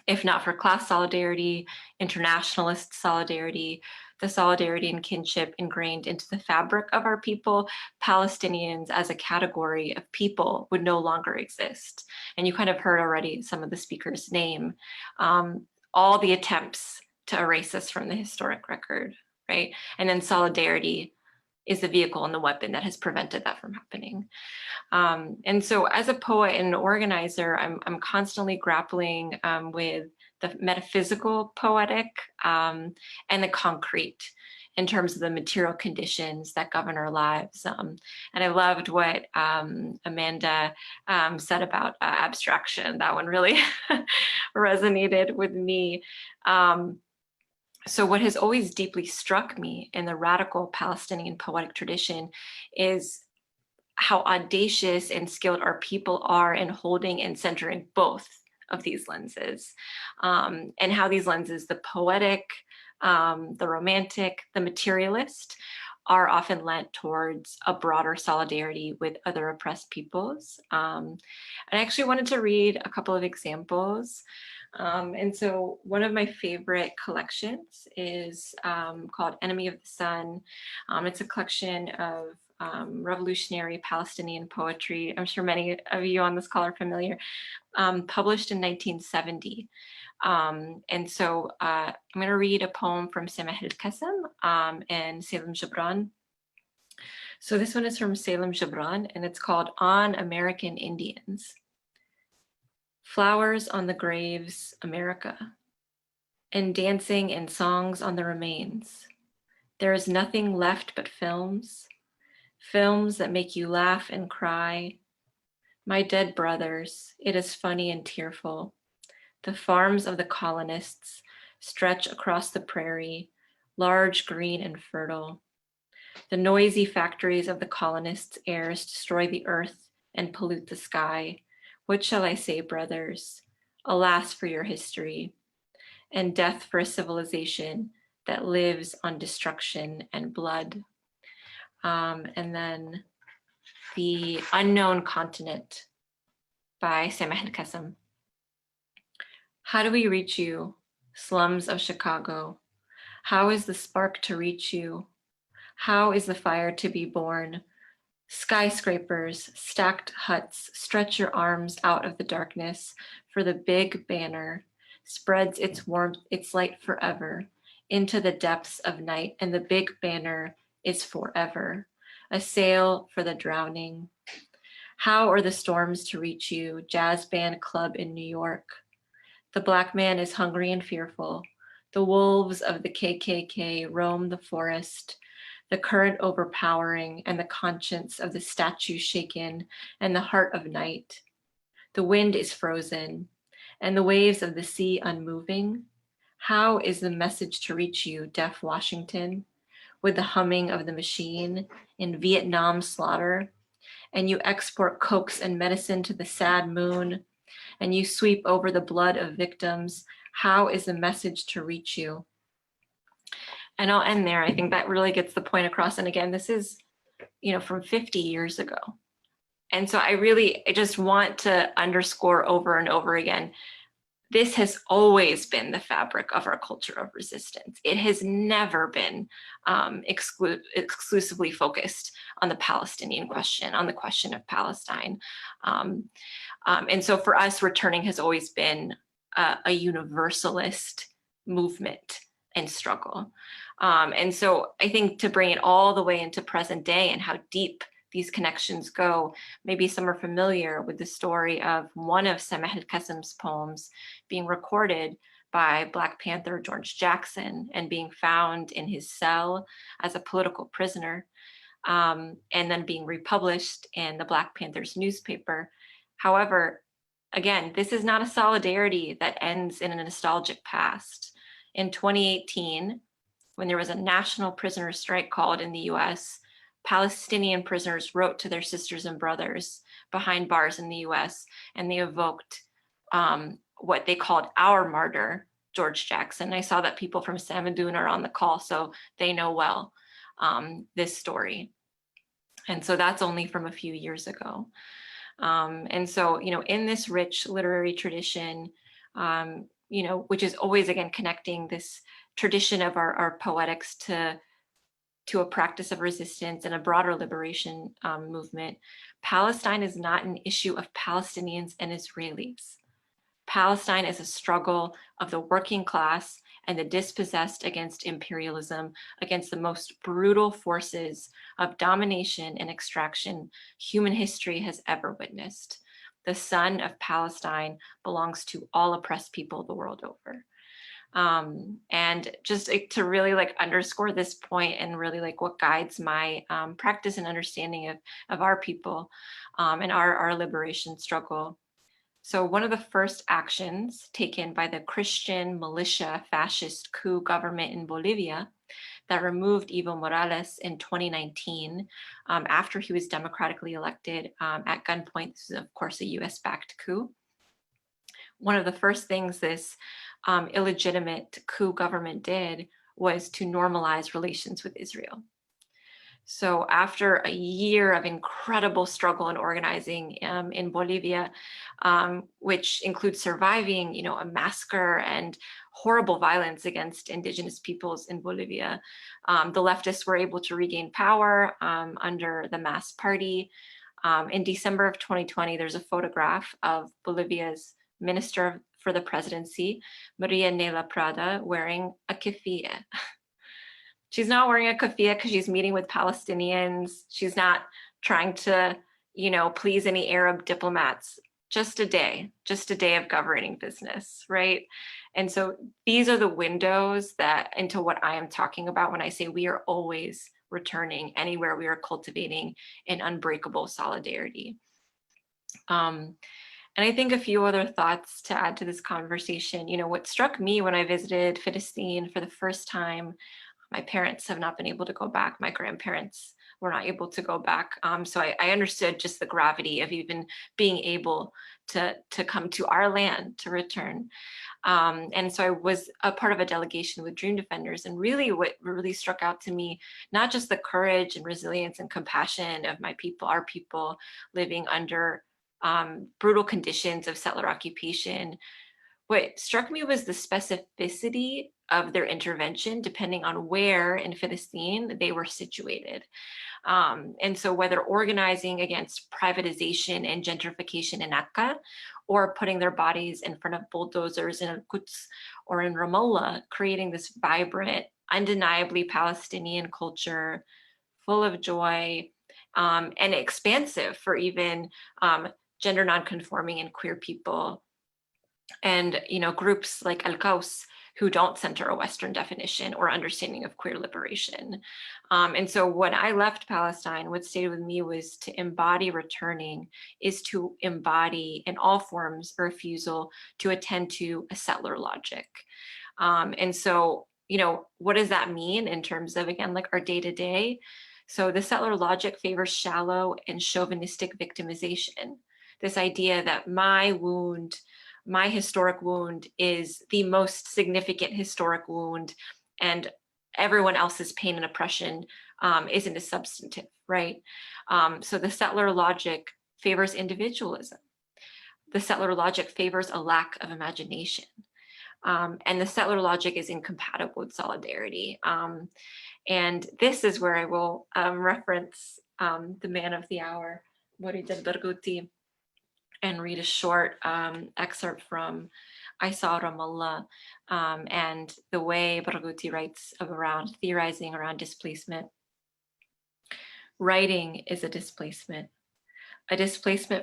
Speaker 5: If not for class solidarity, internationalist solidarity, the solidarity and kinship ingrained into the fabric of our people, Palestinians as a category of people would no longer exist. And you kind of heard already some of the speakers name all the attempts to erase us from the historic record, right? And then solidarity is the vehicle and the weapon that has prevented that from happening. And so as a poet and an organizer, I'm constantly grappling with the metaphysical poetic and the concrete in terms of the material conditions that govern our lives. And I loved what Amanda said about abstraction. That one really resonated with me. So what has always deeply struck me in the radical Palestinian poetic tradition is how audacious and skilled our people are in holding and centering both of these lenses, and how these lenses, the poetic, the romantic, the materialist, are often lent towards a broader solidarity with other oppressed peoples. And I actually wanted to read a couple of examples. And so one of my favorite collections is called Enemy of the Sun. It's a collection of revolutionary Palestinian poetry. I'm sure many of you on this call are familiar, published in 1970. And so I'm going to read a poem from Samah al-Qassam and Salem Gibran. So this one is from Salem Gibran, and it's called On American Indians. Flowers on the graves, America, and dancing and songs on the remains. There is nothing left but films, films that make you laugh and cry. My dead brothers, it is funny and tearful. The farms of the colonists stretch across the prairie, large, green, and fertile. The noisy factories of the colonists' heirs destroy the earth and pollute the sky. What shall I say, brothers? Alas for your history, and death for a civilization that lives on destruction and blood. And then The Unknown Continent by Samah al-Qassam. How do we reach you, slums of Chicago? How is the spark to reach you? How is the fire to be born? Skyscrapers, stacked huts, stretch your arms out of the darkness, for the big banner spreads its warmth, its light forever into the depths of night, and the big banner is forever, a sail for the drowning. How are the storms to reach you, jazz band club in New York? The black man is hungry and fearful. The wolves of the KKK roam the forest, the current overpowering, and the conscience of the statue shaken, and the heart of night. The wind is frozen, and the waves of the sea unmoving. How is the message to reach you, deaf Washington, with the humming of the machine in Vietnam slaughter? And you export cokes and medicine to the sad moon, and you sweep over the blood of victims. How is the message to reach you? And I'll end there. I think that really gets the point across. And again, this is, from 50 years ago. And so I just want to underscore over and over again, this has always been the fabric of our culture of resistance. It has never been exclusively focused on the Palestinian question, on the question of Palestine. And so for us, returning has always been a universalist movement and struggle. And so I think to bring it all the way into present day and how deep these connections go, maybe some are familiar with the story of one of Samah al-Qassam's poems being recorded by Black Panther George Jackson and being found in his cell as a political prisoner, and then being republished in the Black Panthers newspaper. However, again, this is not a solidarity that ends in a nostalgic past. In 2018, when there was a national prisoner strike called in the US, Palestinian prisoners wrote to their sisters and brothers behind bars in the US, and they evoked what they called our martyr, George Jackson. I saw that people from Samadoun are on the call, so they know well this story. And so that's only from a few years ago. And so, in this rich literary tradition, which is always, again, connecting this tradition of our poetics to a practice of resistance and a broader liberation movement, Palestine is not an issue of Palestinians and Israelis. Palestine is a struggle of the working class and the dispossessed against imperialism, against the most brutal forces of domination and extraction human history has ever witnessed. The sun of Palestine belongs to all oppressed people the world over. And just to really underscore this point and really what guides my practice and understanding of our people and our liberation struggle. So one of the first actions taken by the Christian militia fascist coup government in Bolivia that removed Evo Morales in 2019 after he was democratically elected at gunpoint. This is, of course, a US-backed coup. One of the first things this illegitimate coup government did was to normalize relations with Israel. So after a year of incredible struggle and organizing in Bolivia, which includes surviving, a massacre and horrible violence against indigenous peoples in Bolivia, the leftists were able to regain power under the MAS party. In December of 2020, there's a photograph of Bolivia's Minister for the Presidency, Maria Nela Prada, wearing a keffiyeh. She's not wearing a keffiyeh because she's meeting with Palestinians. She's not trying to, please any Arab diplomats. Just a day of governing business, right? And so these are the windows that into what I am talking about when I say we are always returning anywhere we are cultivating an unbreakable solidarity. And I think a few other thoughts to add to this conversation. What struck me when I visited Filistin for the first time, my parents have not been able to go back. My grandparents were not able to go back. So I understood just the gravity of even being able to come to our land, to return. And so I was a part of a delegation with Dream Defenders. And really what really struck out to me, not just the courage and resilience and compassion of my people, our people living under brutal conditions of settler occupation. What struck me was the specificity of their intervention depending on where in Filistin they were situated. And so whether organizing against privatization and gentrification in Akka, or putting their bodies in front of bulldozers in Al-Quds or in Ramallah, creating this vibrant, undeniably Palestinian culture, full of joy, and expansive for even gender nonconforming and queer people. And groups like Al-Qaus who don't center a Western definition or understanding of queer liberation. And so when I left Palestine, what stayed with me was to embody returning is to embody in all forms a refusal to attend to a settler logic. And so, what does that mean in terms of, again, like our day-to-day? So the settler logic favors shallow and chauvinistic victimization. This idea that my historic wound is the most significant historic wound, and everyone else's pain and oppression isn't as substantive, right? So the settler logic favors individualism. The settler logic favors a lack of imagination. And the settler logic is incompatible with solidarity. And this is where I will reference the man of the hour, Mourid Barghouti, and read a short excerpt from Saw Ramallah and the way Barghouti writes around theorizing around displacement. Writing is a displacement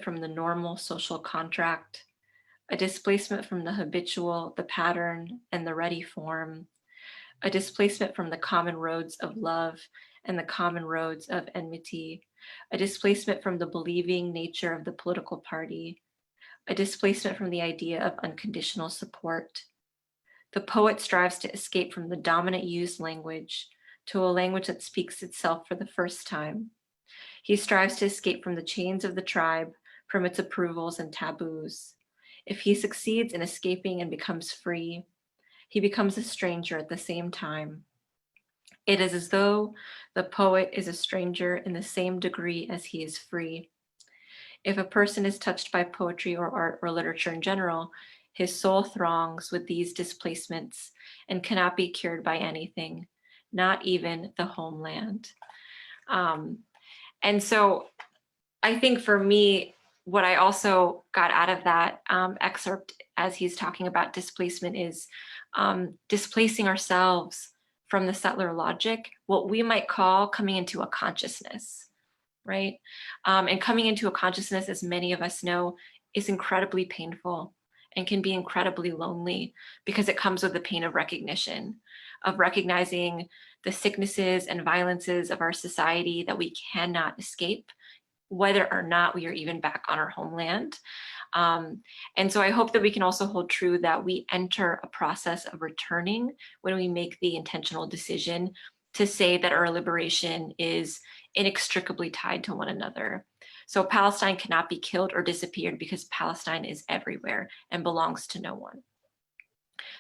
Speaker 5: from the normal social contract, a displacement from the habitual, the pattern, and the ready form, a displacement from the common roads of love and the common roads of enmity, a displacement from the believing nature of the political party, a displacement from the idea of unconditional support. The poet strives to escape from the dominant used language to a language that speaks itself for the first time. He strives to escape from the chains of the tribe, from its approvals and taboos. If he succeeds in escaping and becomes free, he becomes a stranger at the same time. It is as though the poet is a stranger in the same degree as he is free. If a person is touched by poetry or art or literature in general, his soul throngs with these displacements and cannot be cured by anything, not even the homeland. And so I think for me, what I also got out of that excerpt as he's talking about displacement is displacing ourselves from the settler logic, what we might call coming into a consciousness, right? And coming into a consciousness, as many of us know, is incredibly painful and can be incredibly lonely because it comes with the pain of recognition, of recognizing the sicknesses and violences of our society that we cannot escape, whether or not we are even back on our homeland. And so I hope that we can also hold true that we enter a process of returning when we make the intentional decision to say that our liberation is inextricably tied to one another. So Palestine cannot be killed or disappeared because Palestine is everywhere and belongs to no one.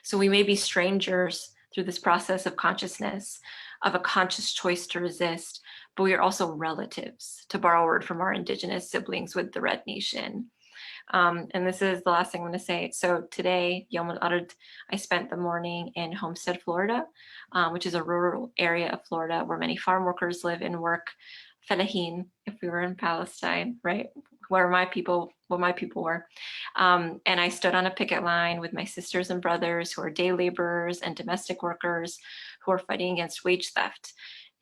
Speaker 5: So we may be strangers through this process of consciousness, of a conscious choice to resist, but we are also relatives, to borrow a word from our indigenous siblings with the Red Nation. And this is the last thing I'm going to say. So today, Yom al-Ard, I spent the morning in Homestead, Florida, which is a rural area of Florida where many farm workers live and work. Felahin, if we were in Palestine, right? Where my people were. And I stood on a picket line with my sisters and brothers who are day laborers and domestic workers who are fighting against wage theft.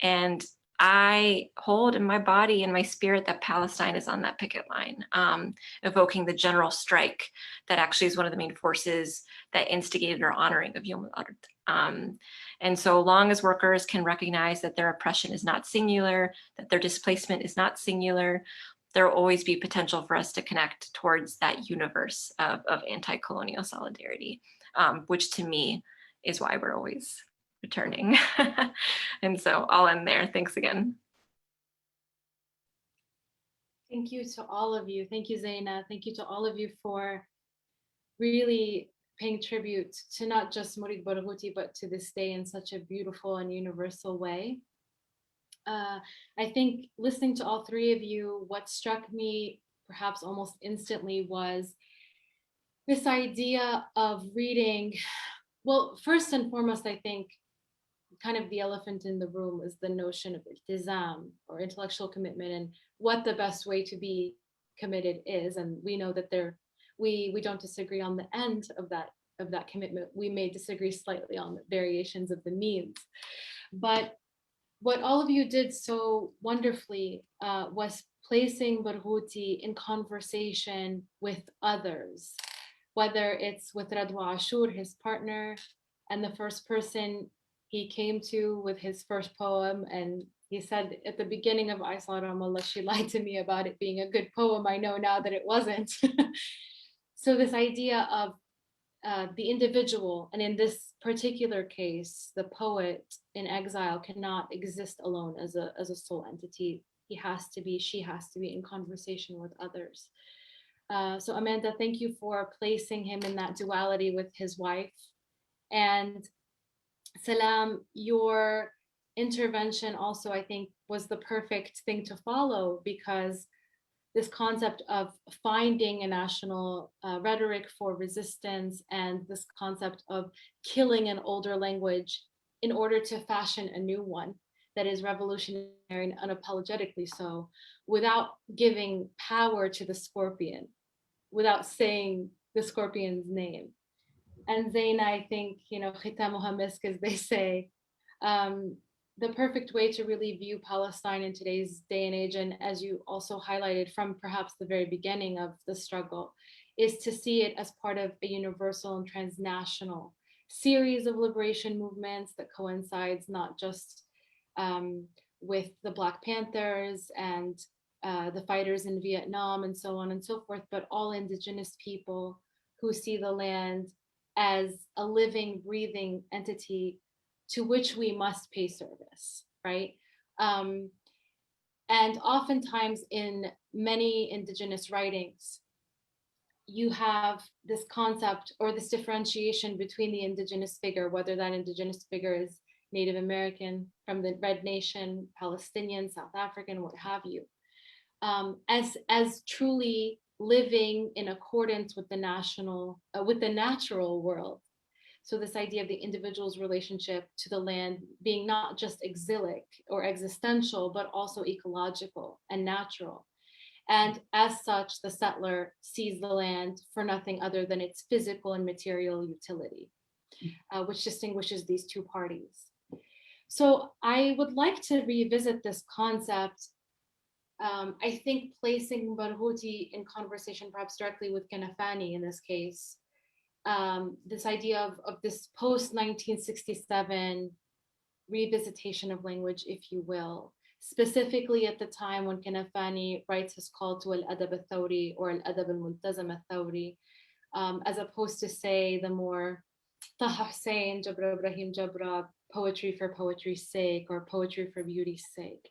Speaker 5: And I hold in my body and my spirit that Palestine is on that picket line, evoking the general strike that actually is one of the main forces that instigated our honoring of Yom al-Ard. And so long as workers can recognize that their oppression is not singular, that their displacement is not singular, there will always be potential for us to connect towards that universe of anti-colonial solidarity, which to me is why we're always returning. And so I'll end there. Thanks again.
Speaker 2: Thank you to all of you. Thank you, Zaina. Thank you to all of you for really paying tribute to not just Mourid Barghouti, but to this day in such a beautiful and universal way. I think listening to all three of you, what struck me perhaps almost instantly was this idea of reading. Well, first and foremost, I think kind of the elephant in the room is the notion of iltizam, or intellectual commitment, and what the best way to be committed is. And we know that we don't disagree on the end of that commitment. We may disagree slightly on the variations of the means. But what all of you did so wonderfully was placing Barghouti in conversation with others, whether it's with Radwa Ashur, his partner, and the first person he came to with his first poem. And he said at the beginning of Saw Ramallah, she lied to me about it being a good poem. I know now that it wasn't. So this idea of the individual, and in this particular case, the poet in exile cannot exist alone as a sole entity. He has to be, she has to be in conversation with others. So Amanda, thank you for placing him in that duality with his wife. And Salam, your intervention also, I think, was the perfect thing to follow, because this concept of finding a national rhetoric for resistance, and this concept of killing an older language in order to fashion a new one that is revolutionary and unapologetically so, without giving power to the scorpion, without saying the scorpion's name. And Zaina, I think, khitamuha misk, as they say, the perfect way to really view Palestine in today's day and age, and as you also highlighted from perhaps the very beginning of the struggle, is to see it as part of a universal and transnational series of liberation movements that coincides not just with the Black Panthers and the fighters in Vietnam and so on and so forth, but all indigenous people who see the land as a living, breathing entity to which we must pay service, right? And oftentimes in many indigenous writings, you have this concept or this differentiation between the indigenous figure, whether that indigenous figure is Native American, from the Red Nation, Palestinian, South African, what have you, as truly living in accordance with the natural world. So this idea of the individual's relationship to the land being not just exilic or existential, but also ecological and natural. And as such, the settler sees the land for nothing other than its physical and material utility, which distinguishes these two parties. So I would like to revisit this concept. I think placing Barghouti in conversation, perhaps directly with Kanafani in this case, this idea of this post-1967 revisitation of language, if you will, specifically at the time when Kanafani writes his call to al-adab al-thawri or al-adab al-multazam al-thawri, as opposed to, say, the more Taha Hussein, Jabra Ibrahim Jabra, poetry for poetry's sake or poetry for beauty's sake.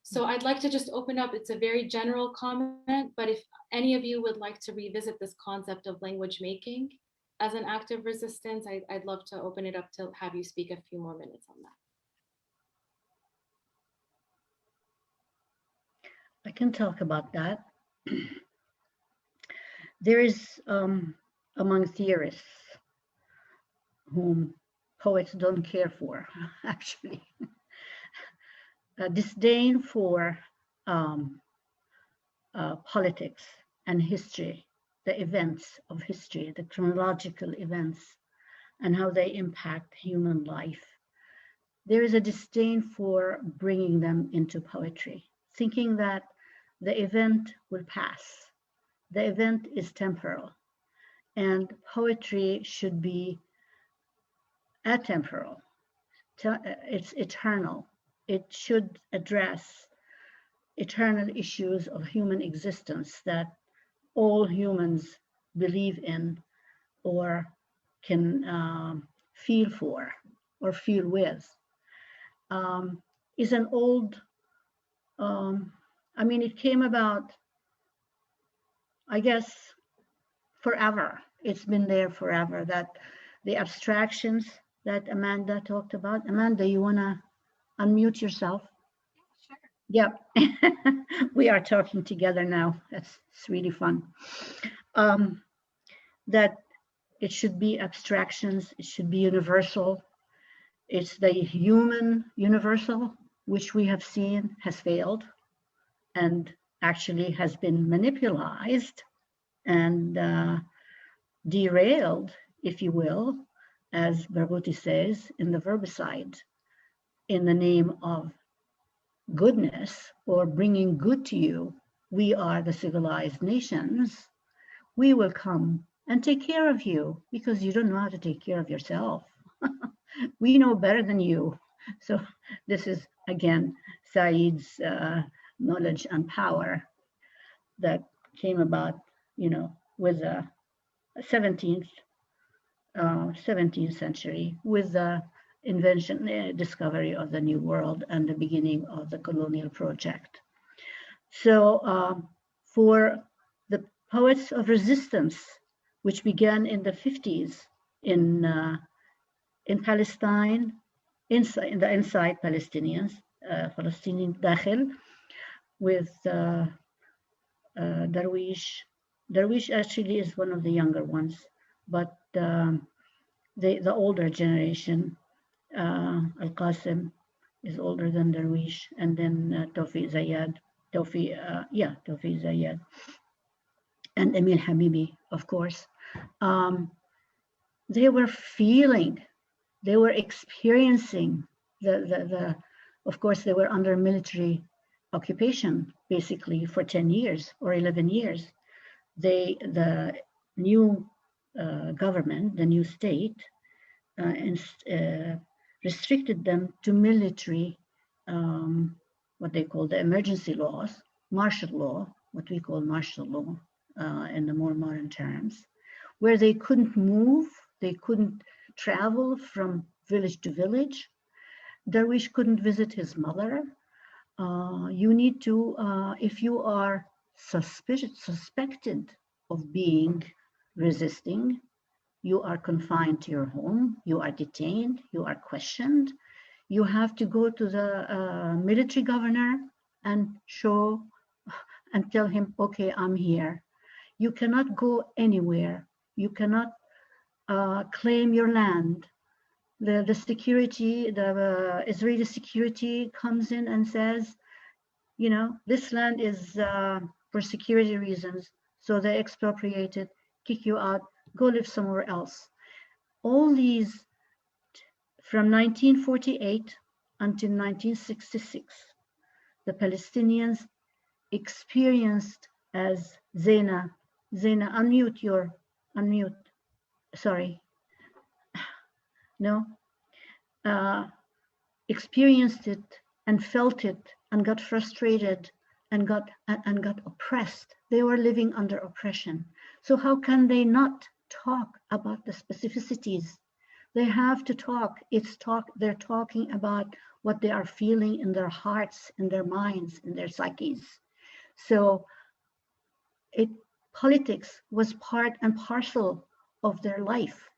Speaker 2: So I'd like to just open up, it's a very general comment, but if any of you would like to revisit this concept of language making as an act of resistance, I'd love to open it up to have you speak a few more minutes on that.
Speaker 4: I can talk about that. There is, among theorists, whom poets don't care for, actually, a disdain for politics and history, the events of history, the chronological events, and how they impact human life. There is a disdain for bringing them into poetry, thinking that the event will pass. The event is temporal, and poetry should be atemporal. It's eternal. It should address eternal issues of human existence that all humans believe in or can feel for or feel with. Is an old, I mean, it came about, I guess, forever. It's been there forever, that the abstractions that Amanda talked about. Amanda, you want to unmute yourself?
Speaker 5: Sure.
Speaker 4: Yep. We are talking together now. It's really fun. That it should be abstractions, it should be universal. It's the human universal, which we have seen has failed and actually has been manipulated and derailed, if you will, as Barghouti says, in the verbicide, in the name of goodness or bringing good to you. We are the civilized nations. We will come and take care of you because you don't know how to take care of yourself. We know better than you. So this is, again, Said's knowledge and power that came about, with the 17th century, with the invention, discovery of the New World and the beginning of the colonial project. So for the poets of resistance, which began in the 50s in Palestine, inside Palestinians, Palestinian Dakhil, with Darwish. Darwish actually is one of the younger ones, but the older generation, Al-Qasim is older than Darwish, and then Tawfiq Zayed, Tawfiq Zayed, and Emil Habibi, of course. They were feeling, they were experiencing of course, they were under military occupation, basically, for 10 years or 11 years. The new government, the new state, restricted them to military, what they call the emergency laws, martial law, what we call martial law in the more modern terms, where they couldn't move, they couldn't travel from village to village. Darwish couldn't visit his mother. You need to, if you are suspected of being resisting, you are confined to your home, you are detained, you are questioned. You have to go to the military governor and show and tell him, okay, I'm here. You cannot go anywhere. You cannot claim your land. The security, the Israeli security comes in and says, this land is for security reasons, so they expropriate it, kick you out, go live somewhere else. All these, from 1948 until 1966, the Palestinians experienced as Zaina, unmute, sorry. No, experienced it and felt it and got frustrated and got oppressed. They were living under oppression. So how can they not talk about the specificities? They have to talk. They're talking about what they are feeling in their hearts, in their minds, in their psyches. So politics was part and parcel of their life,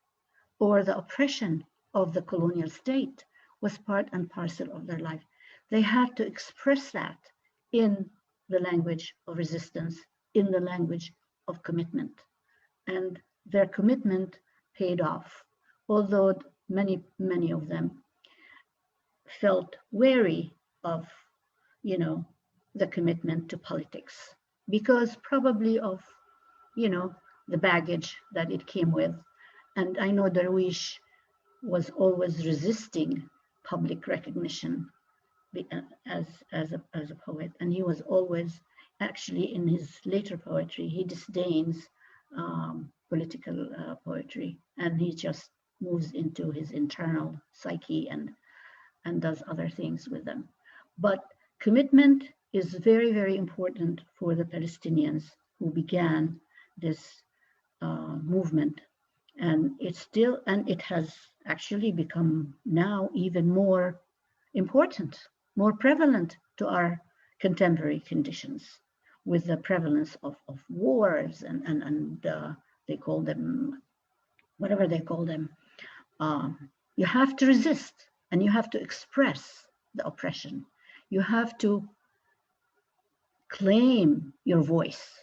Speaker 4: or the oppression of the colonial state was part and parcel of their life. They had to express that in the language of resistance in the language of commitment. And their commitment paid off, although many of them felt wary of, the commitment to politics because probably of, the baggage that it came with. And I know Darwish was always resisting public recognition as a poet, and he was always, actually in his later poetry, he disdains political poetry, and he just moves into his internal psyche and does other things with them. But commitment is very, very important for the Palestinians who began this movement. And it has actually become now even more important, more prevalent to our contemporary conditions, with the prevalence of wars and they call them, whatever they call them. You have to resist and you have to express the oppression. You have to claim your voice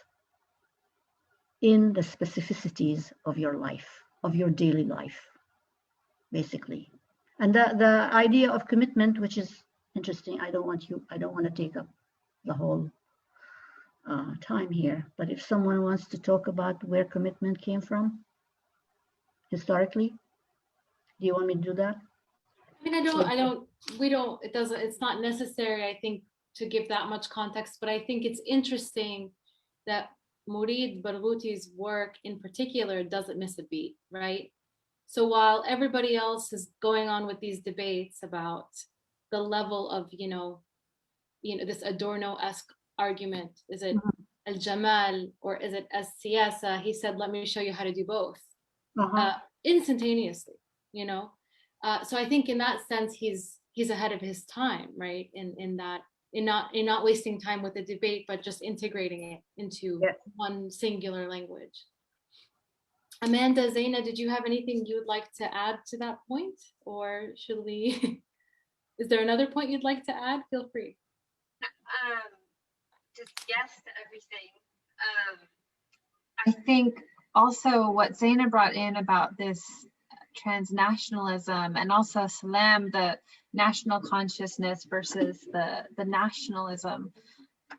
Speaker 4: in the specificities of your life, of your daily life, basically. And the idea of commitment, which is interesting, I don't want to take up the whole time here, but if someone wants to talk about where commitment came from historically, do you want me to do that?
Speaker 2: I mean, it's not necessary, I think, to give that much context, but I think it's interesting that Mourid Barghouti's work in particular doesn't miss a beat, right? So while everybody else is going on with these debates about the level of, this Adorno-esque argument, is it al-Jamal or is it as-siyasa? He said, let me show you how to do both instantaneously, So I think in that sense, he's ahead of his time, right? In not wasting time with the debate, but just integrating it into one singular language. Amanda, Zaina, did you have anything you would like to add to that point? Or should we, is there another point you'd like to add? Feel free.
Speaker 3: Just yes to everything. I think also what Zaina brought in about this transnationalism and also Salam, the national consciousness versus the nationalism.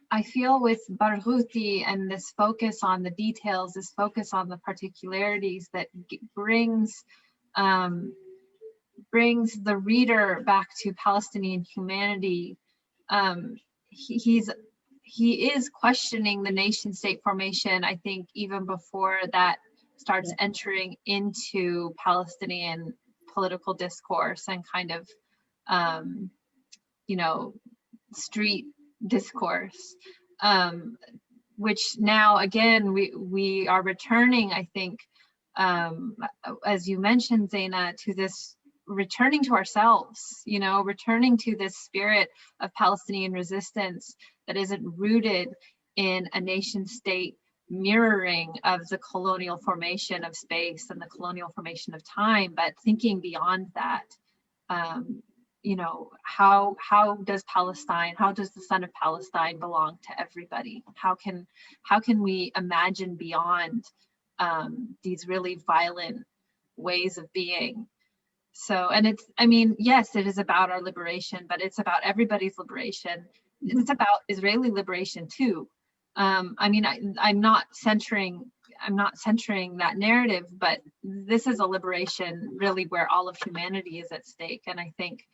Speaker 3: I feel with Barghouti and this focus on the details, this focus on the particularities that brings the reader back to Palestinian humanity. He is questioning the nation state formation, I think, even before that starts entering into Palestinian political discourse and kind of, street discourse, which now again we are returning, I think, as you mentioned, Zaina, to this returning to ourselves, returning to this spirit of Palestinian resistance that isn't rooted in a nation state mirroring of the colonial formation of space and the colonial formation of time, but thinking beyond that. How does Palestine, how does the son of Palestine belong to everybody? How can we imagine beyond these really violent ways of being? So, and yes, it is about our liberation, but it's about everybody's liberation. It's about Israeli liberation too. I'm not centering that narrative, but this is a liberation really where all of humanity is at stake. And I think,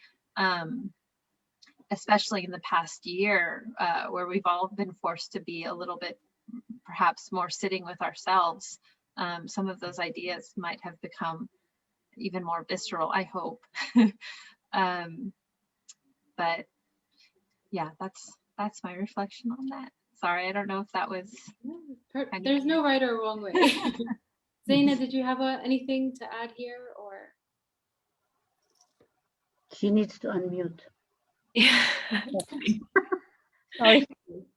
Speaker 3: especially in the past year, where we've all been forced to be a little bit, perhaps more sitting with ourselves, some of those ideas might have become even more visceral, I hope. But yeah, that's my reflection on that. Sorry, I don't know if that was.
Speaker 2: There's no right or wrong way. Zaina, did you have anything to add here, or?
Speaker 4: She needs to unmute.
Speaker 5: Yeah.
Speaker 4: Sorry.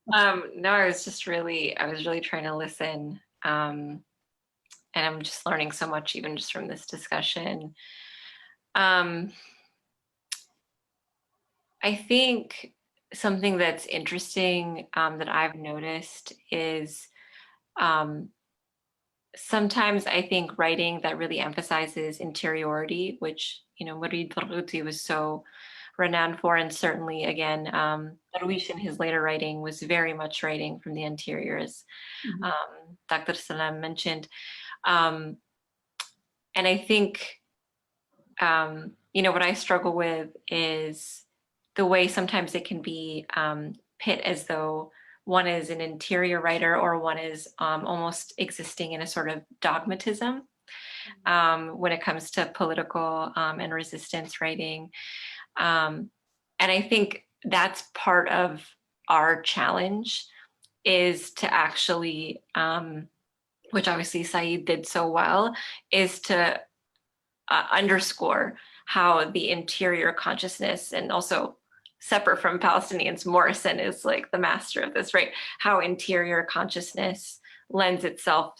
Speaker 5: No, I was really trying to listen. And I'm just learning so much, even just from this discussion. I think something that's interesting that I've noticed is sometimes I think writing that really emphasizes interiority, which, Mourid Barghouti was so renowned for, and certainly, again, Darwish in his later writing was very much writing from the interior, as Dr. Salam mentioned. And I think, what I struggle with is the way sometimes it can be pit as though one is an interior writer or one is almost existing in a sort of dogmatism when it comes to political and resistance writing. And I think that's part of our challenge, is to actually, which obviously Saeed did so well, is to underscore how the interior consciousness, and also separate from Palestinians, Morrison is like the master of this, right? How interior consciousness lends itself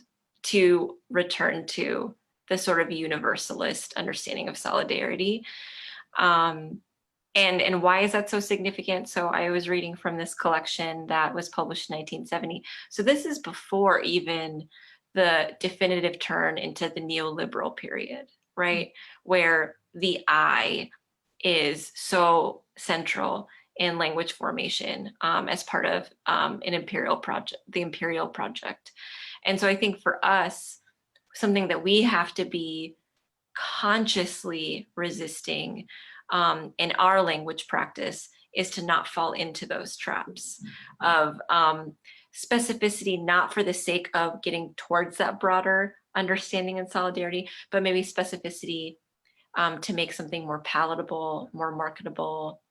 Speaker 5: to return to the sort of universalist understanding of solidarity. And why is that so significant? So I was reading from this collection that was published in 1970. So this is before even the definitive turn into the neoliberal period, right? Where the I is so central in language formation as part of an imperial project, the imperial project. And so I think for us, something that we have to be consciously resisting in our language practice is to not fall into those traps of specificity, not for the sake of getting towards that broader understanding and solidarity, but maybe specificity to make something more palatable, more marketable,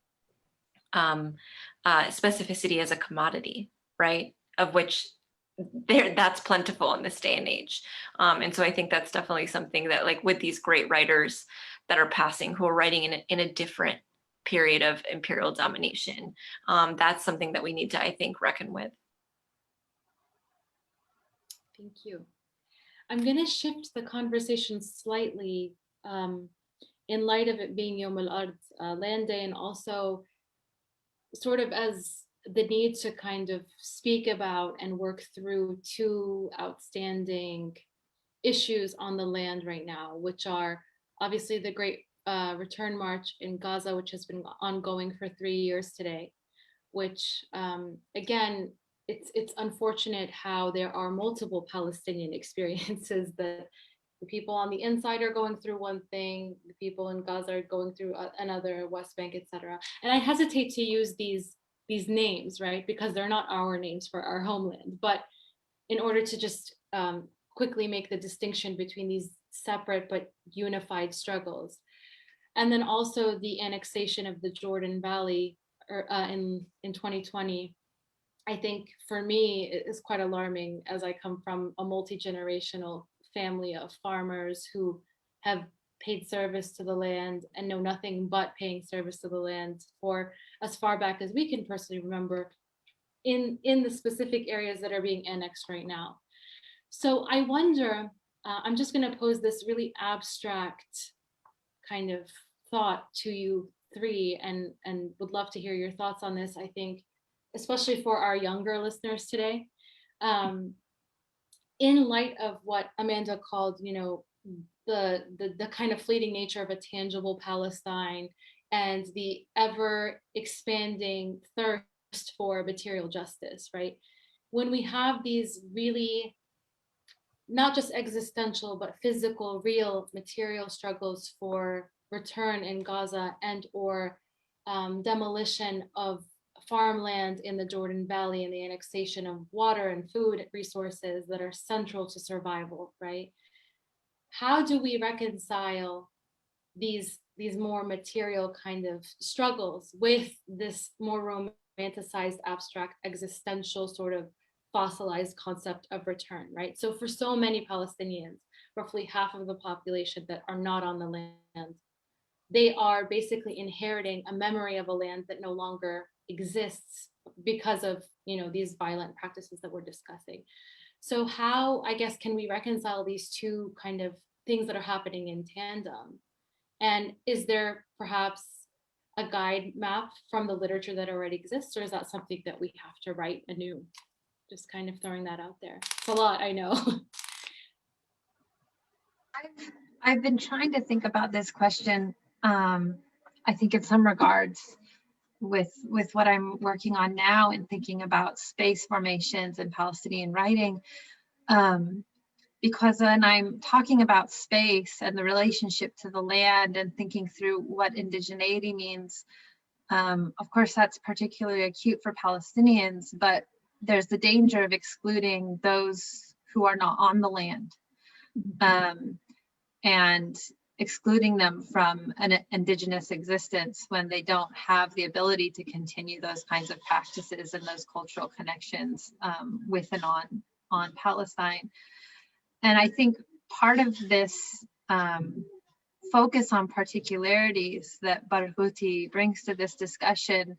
Speaker 5: specificity as a commodity, right? Of which that's plentiful in this day and age. And so I think that's definitely something that, like, with these great writers that are passing, who are writing in a different period of imperial domination, that's something that we need to, I think, reckon with.
Speaker 2: Thank you. I'm going to shift the conversation slightly in light of it being Yom al-Ard, Land Day, and also sort of as the need to kind of speak about and work through two outstanding issues on the land right now, which are obviously the Great Return March in Gaza, which has been ongoing for 3 years today, which again, it's unfortunate how there are multiple Palestinian experiences, that the people on the inside are going through one thing, the people in Gaza are going through another, West Bank, etc. And I hesitate to use these names, right, because they're not our names for our homeland, but in order to just quickly make the distinction between these separate but unified struggles. And then also the annexation of the Jordan Valley in 2020, I think for me it is quite alarming, as I come from a multi-generational family of farmers who have paid service to the land and know nothing but paying service to the land for as far back as we can personally remember, in the specific areas that are being annexed right now. So I wonder, I'm just going to pose this really abstract kind of thought to you three, and would love to hear your thoughts on this. I think especially for our younger listeners today, in light of what Amanda called, the kind of fleeting nature of a tangible Palestine and the ever expanding thirst for material justice, right? When we have these really not just existential, but physical, real material struggles for return in Gaza and or demolition of farmland in the Jordan Valley and the annexation of water and food resources that are central to survival, right? How do we reconcile these more material kind of struggles with this more romanticized, abstract, existential sort of fossilized concept of return, right? So for so many Palestinians, roughly half of the population that are not on the land, they are basically inheriting a memory of a land that no longer exists because of, these violent practices that we're discussing. So how, I guess, can we reconcile these two kind of things that are happening in tandem? And is there perhaps a guide map from the literature that already exists, or is that something that we have to write anew? Just kind of throwing that out there. It's a lot, I know.
Speaker 3: I've been trying to think about this question, I think in some regards with what I'm working on now and thinking about space formations and Palestinian writing, because when I'm talking about space and the relationship to the land and thinking through what indigeneity means, of course that's particularly acute for Palestinians, but there's the danger of excluding those who are not on the land. And excluding them from an indigenous existence when they don't have the ability to continue those kinds of practices and those cultural connections with and on Palestine. And I think part of this focus on particularities that Barghouti brings to this discussion,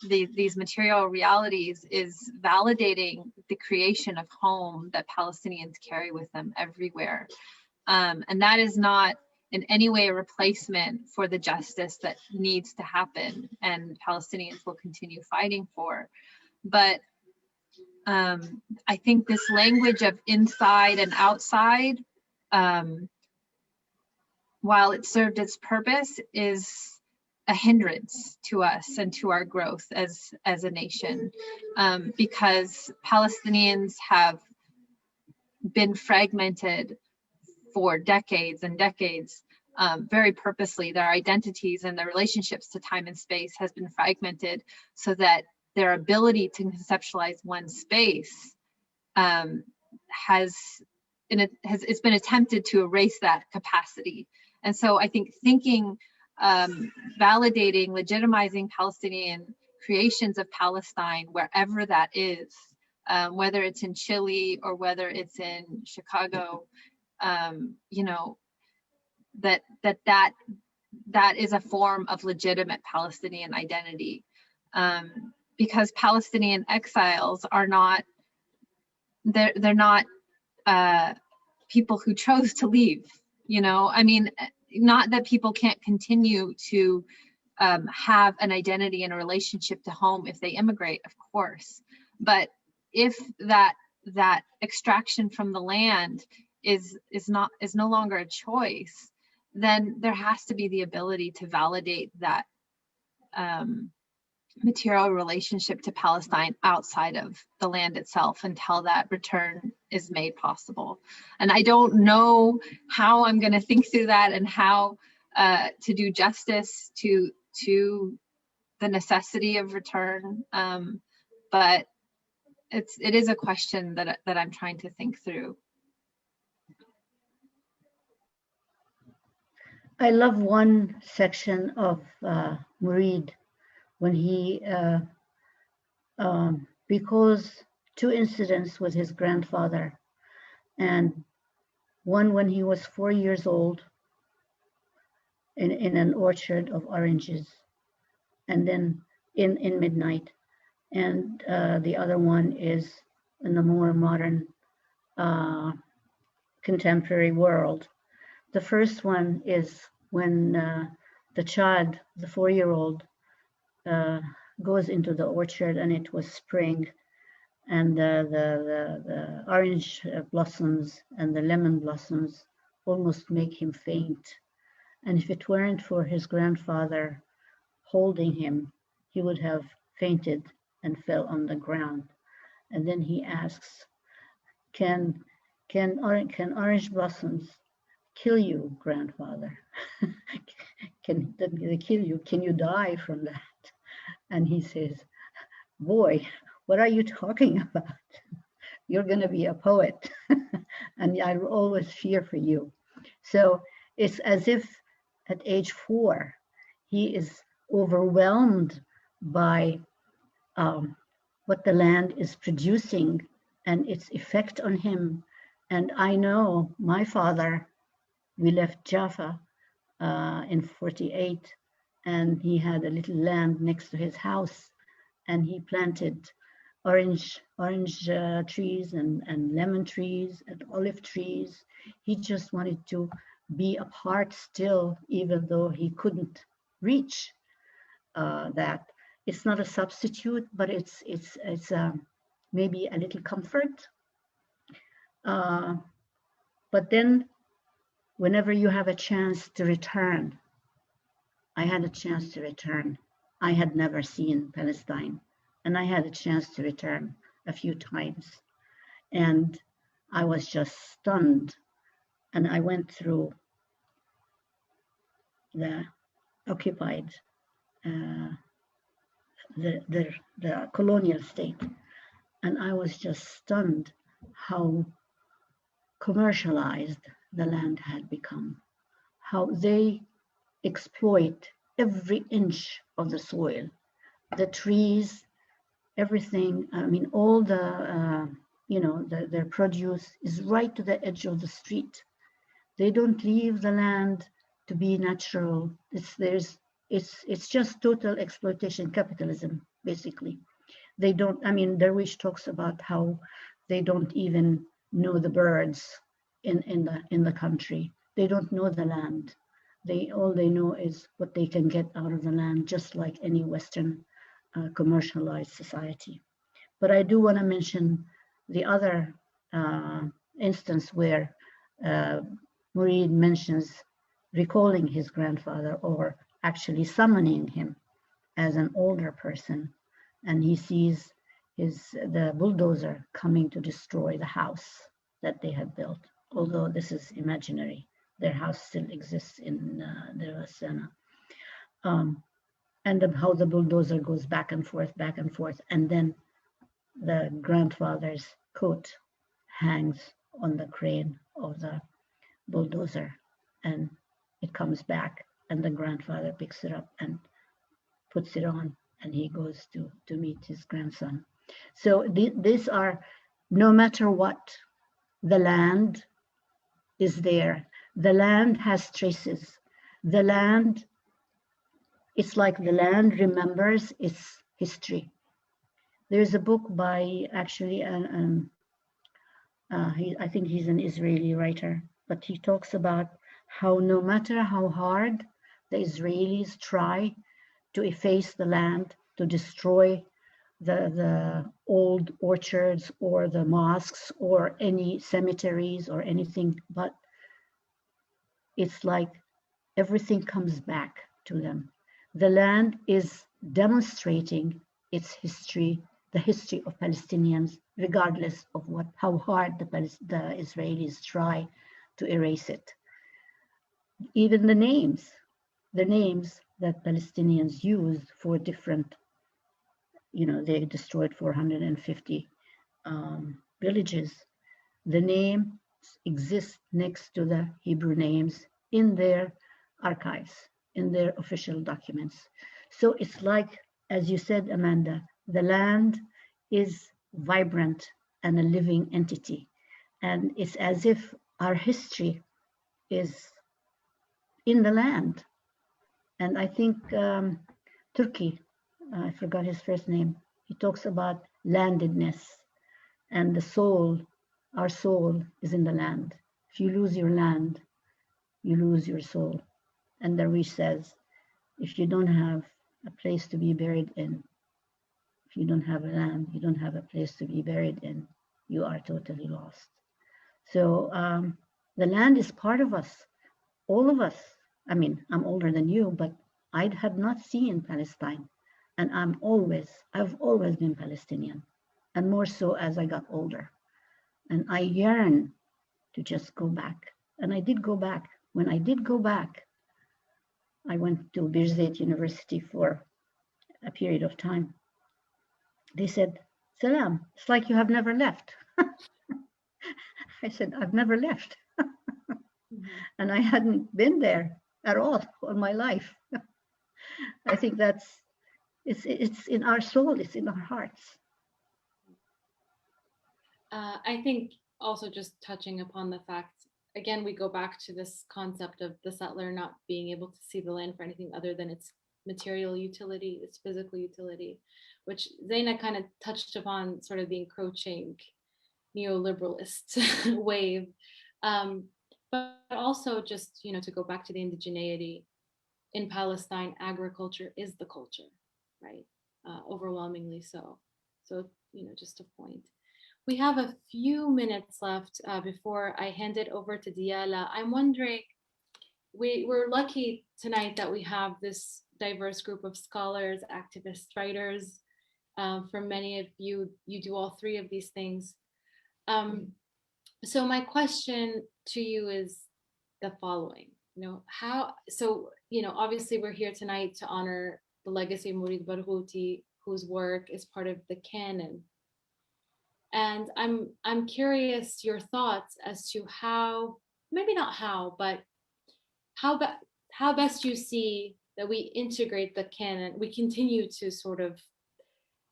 Speaker 3: these material realities, is validating the creation of home that Palestinians carry with them everywhere. And that is not in any way a replacement for the justice that needs to happen and Palestinians will continue fighting for. But I think this language of inside and outside, while it served its purpose, is a hindrance to us and to our growth as a nation, because Palestinians have been fragmented for decades and decades, very purposely. Their identities and their relationships to time and space has been fragmented so that their ability to conceptualize one space it's been attempted to erase that capacity. And so I think thinking, validating, legitimizing Palestinian creations of Palestine, wherever that is, whether it's in Chile or whether it's in Chicago, you know, that is a form of legitimate Palestinian identity, because Palestinian exiles are not, they're not people who chose to leave, you know. I mean, not that people can't continue to have an identity and a relationship to home if they immigrate, of course, but if that extraction from the land is no longer a choice, then there has to be the ability to validate that material relationship to Palestine outside of the land itself until that return is made possible. And I don't know how I'm going to think through that and how to do justice to the necessity of return, but it is a question that I'm trying to think through.
Speaker 4: I love one section of Mourid when he, because two incidents with his grandfather, and one when he was 4 years old in an orchard of oranges, and then in midnight, and the other one is in the more modern contemporary world. The first one is when the child, the 4-year-old, goes into the orchard and it was spring, and the orange blossoms and the lemon blossoms almost make him faint. And if it weren't for his grandfather holding him, he would have fainted and fell on the ground. And then he asks, can orange blossoms kill you, grandfather? Can they kill you? Can you die from that? And he says, boy, what are you talking about? You're going to be a poet, and I will always fear for you. So it's as if at age 4, he is overwhelmed by what the land is producing and its effect on him. And I know my father, we left Jaffa in 48, and he had a little land next to his house, and he planted orange trees and lemon trees and olive trees. He just wanted to be a part still, even though he couldn't reach. that it's not a substitute, but it's maybe a little comfort. But then whenever you have a chance to return, I had a chance to return. I had never seen Palestine, and I had a chance to return a few times. And I was just stunned. And I went through the occupied, the colonial state. And I was just stunned how commercialized the land had become, how they exploit every inch of the soil, the trees, everything. I mean, all the, their produce is right to the edge of the street. They don't leave the land to be natural. It's just total exploitation, capitalism, basically. They don't, I mean, Darwish talks about how they don't even know the birds in the country. They don't know the land. All they know is what they can get out of the land, just like any Western commercialized society. But I do want to mention the other instance where Mourid mentions recalling his grandfather, or actually summoning him as an older person, and he sees the bulldozer coming to destroy the house that they had built. Although this is imaginary, their house still exists in the Ghassan. And how the bulldozer goes back and forth, and then the grandfather's coat hangs on the crane of the bulldozer, and it comes back, and the grandfather picks it up and puts it on, and he goes to meet his grandson. So these are, no matter what, the land is there. The land has traces. The land, it's like the land remembers its history. There's a book by actually, I think he's an Israeli writer, but he talks about how no matter how hard the Israelis try to efface the land, to destroy the old orchards or the mosques or any cemeteries or anything, but it's like everything comes back to them. The land is demonstrating its history, the history of Palestinians, regardless of how hard the Israelis try to erase it. Even the names that Palestinians used for different, they destroyed 450 villages. The name exists next to the Hebrew names in their archives, in their official documents. So it's like, as you said, Amanda, the land is vibrant and a living entity. And it's as if our history is in the land. And I think Turkey, I forgot his first name, he talks about landedness, and the soul, our soul is in the land. If you lose your land, you lose your soul. And Darwish says, if you don't have a place to be buried in, if you don't have a land, you don't have a place to be buried in, you are totally lost. So the land is part of us, all of us. I mean, I'm older than you, but I had not seen Palestine. And I've always been Palestinian, and more so as I got older. And I yearn to just go back. And I did go back. When I did go back, I went to Birzeit University for a period of time. They said, Salam, it's like you have never left. I said, I've never left. And I hadn't been there at all in my life. I think it's in our soul, it's in our hearts.
Speaker 2: I think also just touching upon the fact, again, we go back to this concept of the settler not being able to see the land for anything other than its material utility, its physical utility, which Zaina kind of touched upon, sort of the encroaching neoliberalist wave. But also just, to go back to the indigeneity, in Palestine, agriculture is the culture, right? Overwhelmingly so. So, just a point. We have a few minutes left before I hand it over to Diala. I'm wondering, we're lucky tonight that we have this diverse group of scholars, activists, writers. For many of you, you do all three of these things. So my question to you is the following. Obviously we're here tonight to honor the legacy of Mourid Barghouti, whose work is part of the canon. And I'm curious your thoughts as to how, maybe not how, but how best you see that we integrate the canon, we continue to sort of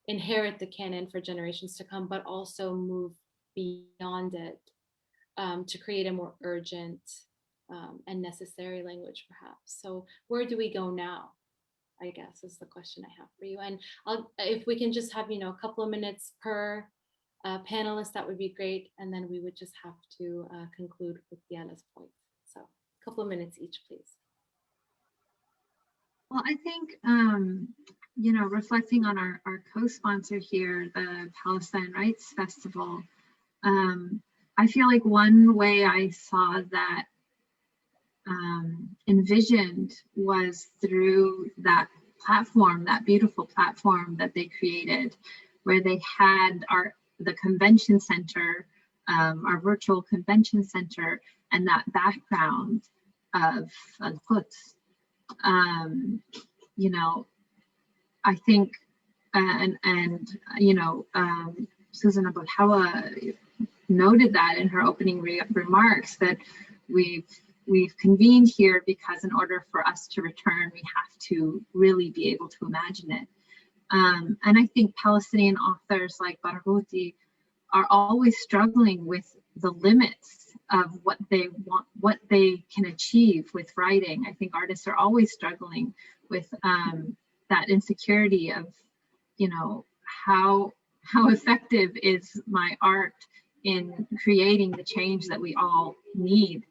Speaker 2: inherit the canon for generations to come, but also move beyond it to create a more urgent and necessary language, perhaps. So where do we go now, I guess, is the question I have for you. And if we can just have, a couple of minutes per panelist, that would be great. And then we would just have to conclude with Diana's points. So a couple of minutes each, please.
Speaker 3: Well, I think, reflecting on our co-sponsor here, the Palestine Rights Festival, I feel like one way I saw that envisioned was through that platform, that beautiful platform that they created, where they had the convention center, our virtual convention center, and that background of Al-Quds. I think, Susan Abu Hawa noted that in her opening remarks, that we've convened here because in order for us to return, we have to really be able to imagine it. And I think Palestinian authors like Barghouti are always struggling with the limits of what they want, what they can achieve with writing. I think artists are always struggling with that insecurity of, how effective is my art in creating the change that we all need.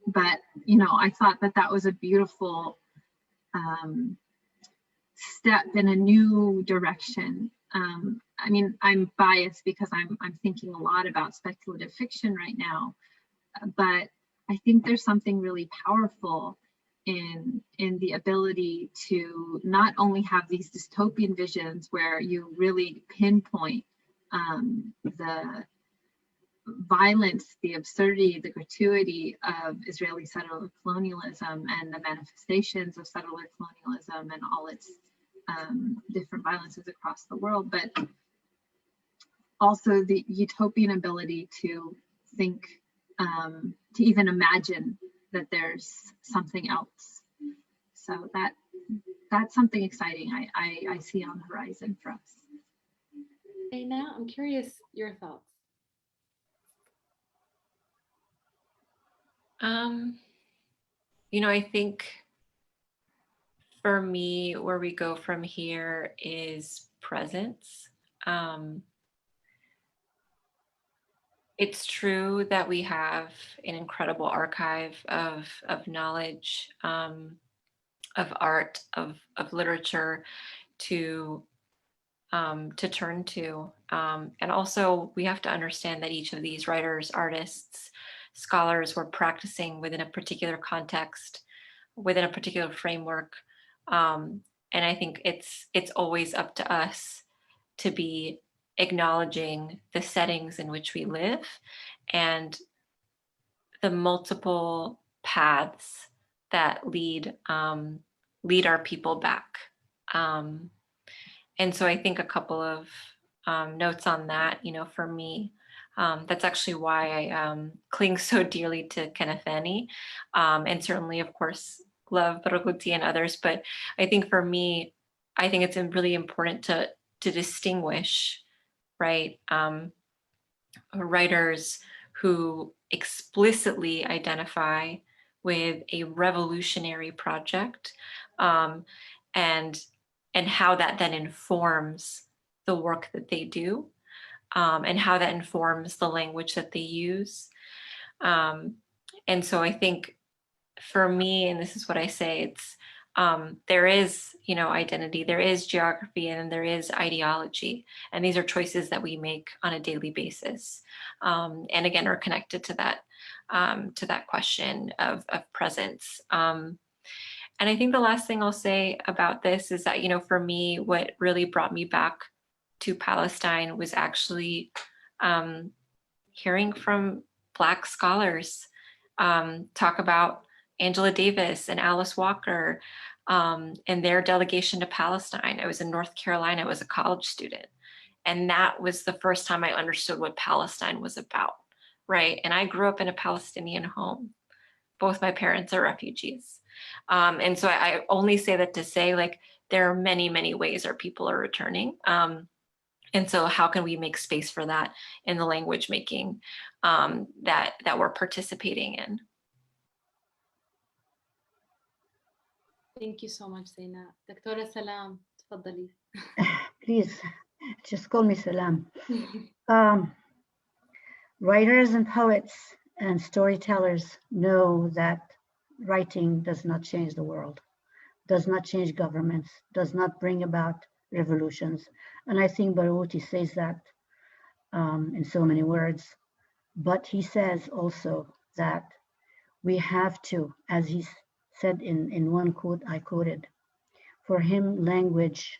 Speaker 3: But I thought that was a beautiful step in a new direction. I'm biased because I'm thinking a lot about speculative fiction right now, but I think there's something really powerful in the ability to not only have these dystopian visions where you really pinpoint the violence, the absurdity, the gratuity of Israeli settler colonialism and the manifestations of settler colonialism and all its different violences across the world, but also the utopian ability to think, to even imagine that there's something else. So that's something exciting I see on the horizon for us.
Speaker 2: Okay, now I'm curious your thoughts.
Speaker 5: I think for me, where we go from here is presence. It's true that we have an incredible archive of knowledge, of art, of literature to turn to. And also we have to understand that each of these writers, artists, scholars were practicing within a particular context, within a particular framework. And I think it's always up to us to be acknowledging the settings in which we live and the multiple paths that lead our people back. And so I think a couple of notes on that, for me, that's actually why I cling so dearly to Kanafani, and certainly, of course, love Barghouti and others. But I think for me, I think it's really important to distinguish, right, writers who explicitly identify with a revolutionary project, and how that then informs the work that they do, and how that informs the language that they use. And so I think for me, and this is what I say, it's there is, identity, there is geography, and there is ideology, and these are choices that we make on a daily basis, and again are connected to that question of presence. And I think the last thing I'll say about this is that, for me, what really brought me back to Palestine was actually hearing from Black scholars talk about Angela Davis and Alice Walker and their delegation to Palestine. I was in North Carolina, I was a college student. And that was the first time I understood what Palestine was about, right? And I grew up in a Palestinian home. Both my parents are refugees. And so I only say that to say, like, there are many, many ways our people are returning. And so how can we make space for that in the language making that we're participating in?
Speaker 2: Thank you so much, Zaina. Dr. Salam, تفضلي.
Speaker 4: Please, just call me Salam. Writers and poets and storytellers know that writing does not change the world, does not change governments, does not bring about revolutions. And I think Barghouti says that in so many words. But he says also that we have to, as he said in one quote I quoted, for him, language,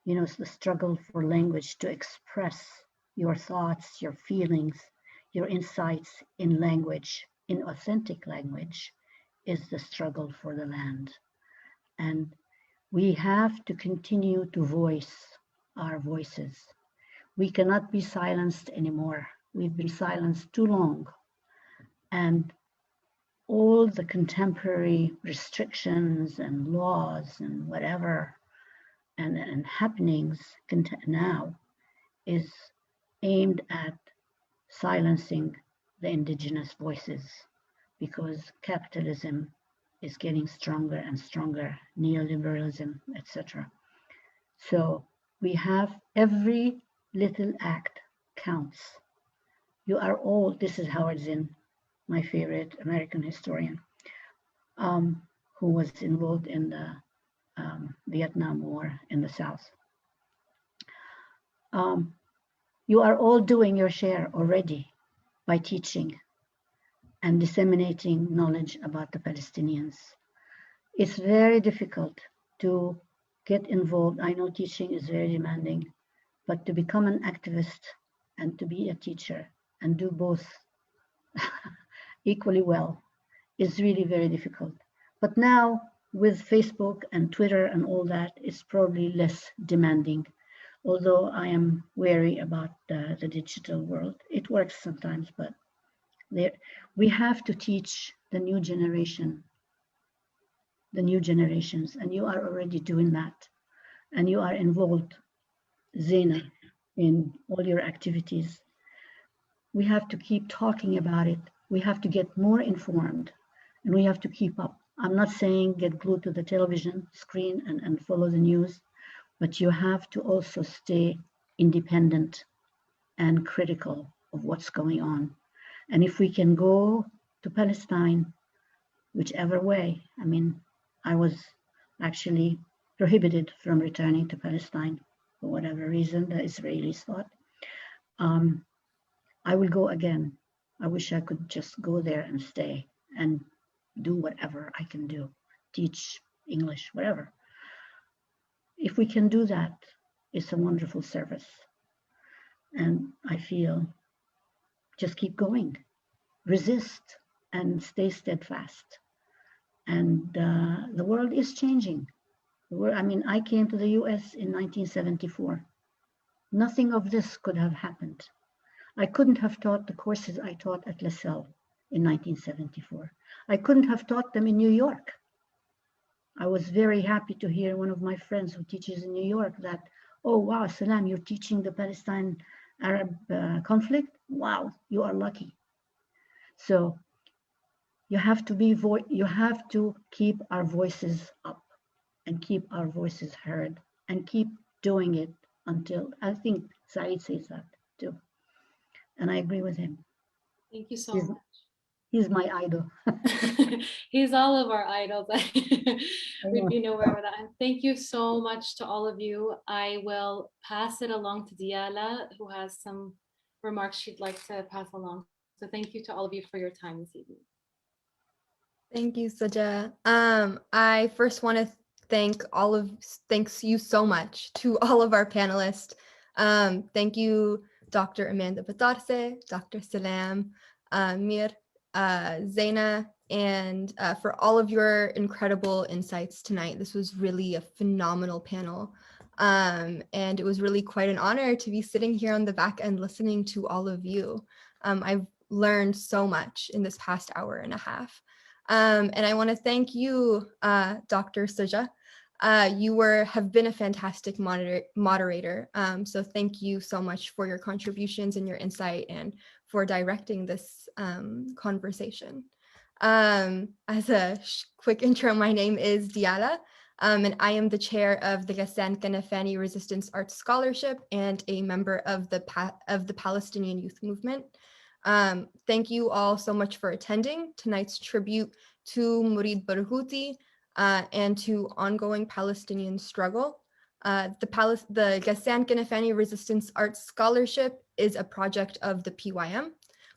Speaker 4: it's the struggle for language to express your thoughts, your feelings, your insights in language, in authentic language, is the struggle for the land. And we have to continue to voice our voices. We cannot be silenced anymore. We've been silenced too long. And all the contemporary restrictions and laws and whatever and happenings now is aimed at silencing the indigenous voices, because capitalism is getting stronger and stronger, neoliberalism, etc. So we have every little act counts. You are all, this is Howard Zinn, my favorite American historian, who was involved in the Vietnam War in the South. You are all doing your share already by teaching and disseminating knowledge about the Palestinians. It's very difficult to get involved. I know teaching is very demanding, but to become an activist and to be a teacher and do both equally well is really very difficult. But now with Facebook and Twitter and all that, it's probably less demanding. Although I am wary about the digital world. It works sometimes, but we have to teach the new generations, and you are already doing that. And you are involved, Zaina, in all your activities. We have to keep talking about it. We have to get more informed, and we have to keep up. I'm not saying get glued to the television screen and follow the news, but you have to also stay independent and critical of what's going on. And if we can go to Palestine, whichever way, I mean, I was actually prohibited from returning to Palestine for whatever reason the Israelis thought. I will go again. I wish I could just go there and stay and do whatever I can do, teach English, whatever. If we can do that, it's a wonderful service. And I feel just keep going, resist and stay steadfast. And the world is changing. I came to the US in 1974. Nothing of this could have happened. I couldn't have taught the courses I taught at LaSalle in 1974. I couldn't have taught them in New York. I was very happy to hear one of my friends who teaches in New York that, oh, wow, Salam, you're teaching the Palestine-Arab conflict? Wow, you are lucky. So you have to keep our voices up and keep our voices heard and keep doing it until, I think Saeed says that too. And I agree with him.
Speaker 2: Thank you so much.
Speaker 4: He's my idol.
Speaker 2: He's all of our idols. We'd be nowhere without him. Thank you so much to all of you. I will pass it along to Diala, who has some remarks she'd like to pass along. So thank you to all of you for your time this evening.
Speaker 6: Thank you, Suja. I first want to thanks you so much to all of our panelists. Thank you, Dr. Amanda Batarse, Dr. Salam, Mir, Zaina, and for all of your incredible insights tonight. This was really a phenomenal panel. And it was really quite an honor to be sitting here on the back end listening to all of you. I've learned so much in this past hour and a half. And I want to thank you, Dr. Suja. You have been a fantastic moderator. So thank you so much for your contributions and your insight and for directing this conversation. As a quick intro, my name is Diala, and I am the chair of the Ghassan Kanafani Resistance Arts Scholarship and a member of the Palestinian Youth Movement. Thank you all so much for attending tonight's tribute to Mourid Barghouti and to ongoing Palestinian struggle. The Ghassan Kanafani Resistance Arts Scholarship is a project of the PYM,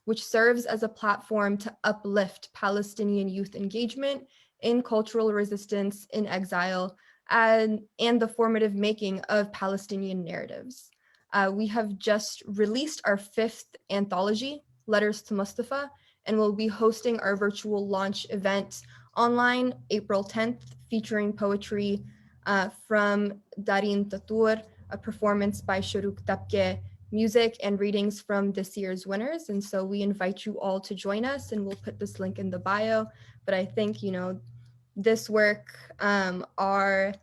Speaker 6: which serves as a platform to uplift Palestinian youth engagement in cultural resistance, in exile, and the formative making of Palestinian narratives. We have just released our 5th anthology, Letters to Mustafa, and we'll be hosting our virtual launch event online April 10th, featuring poetry from Darin Tatur, a performance by Shuruk Tapke, music and readings from this year's winners. And so we invite you all to join us, and we'll put this link in the bio. But I think, this work, our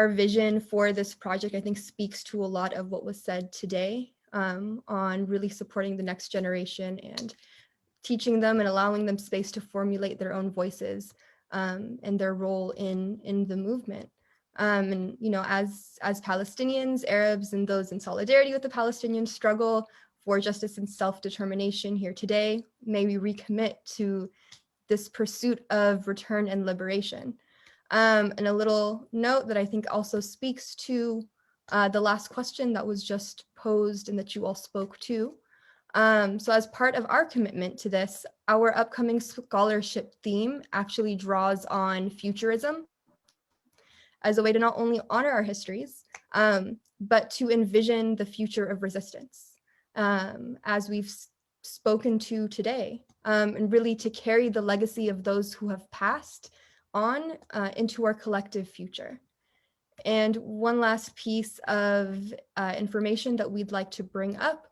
Speaker 6: vision for this project, I think, speaks to a lot of what was said today on really supporting the next generation and teaching them and allowing them space to formulate their own voices and their role in the movement. And as Palestinians, Arabs, and those in solidarity with the Palestinian struggle for justice and self-determination here today, may we recommit to this pursuit of return and liberation. And a little note that I think also speaks to the last question that was just posed and that you all spoke to. So as part of our commitment to this, our upcoming scholarship theme actually draws on futurism as a way to not only honor our histories, but to envision the future of resistance, as we've spoken to today, and really to carry the legacy of those who have passed on into our collective future. And one last piece of information that we'd like to bring up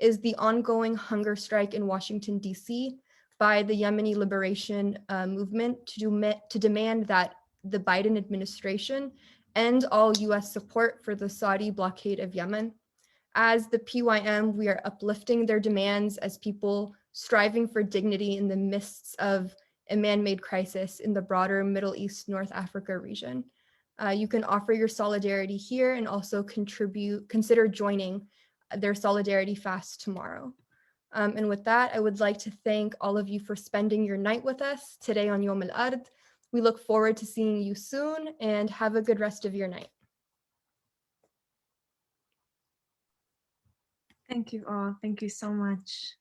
Speaker 6: is the ongoing hunger strike in Washington, D.C. by the Yemeni Liberation Movement to demand that the Biden administration end all U.S. support for the Saudi blockade of Yemen. As the PYM, we are uplifting their demands as people striving for dignity in the midst of a man-made crisis in the broader Middle East, North Africa region. You can offer your solidarity here and also consider joining their solidarity fast tomorrow. And with that, I would like to thank all of you for spending your night with us today on Yom Al-Ard. We look forward to seeing you soon, and have a good rest of your night.
Speaker 1: Thank you all. Thank you so much.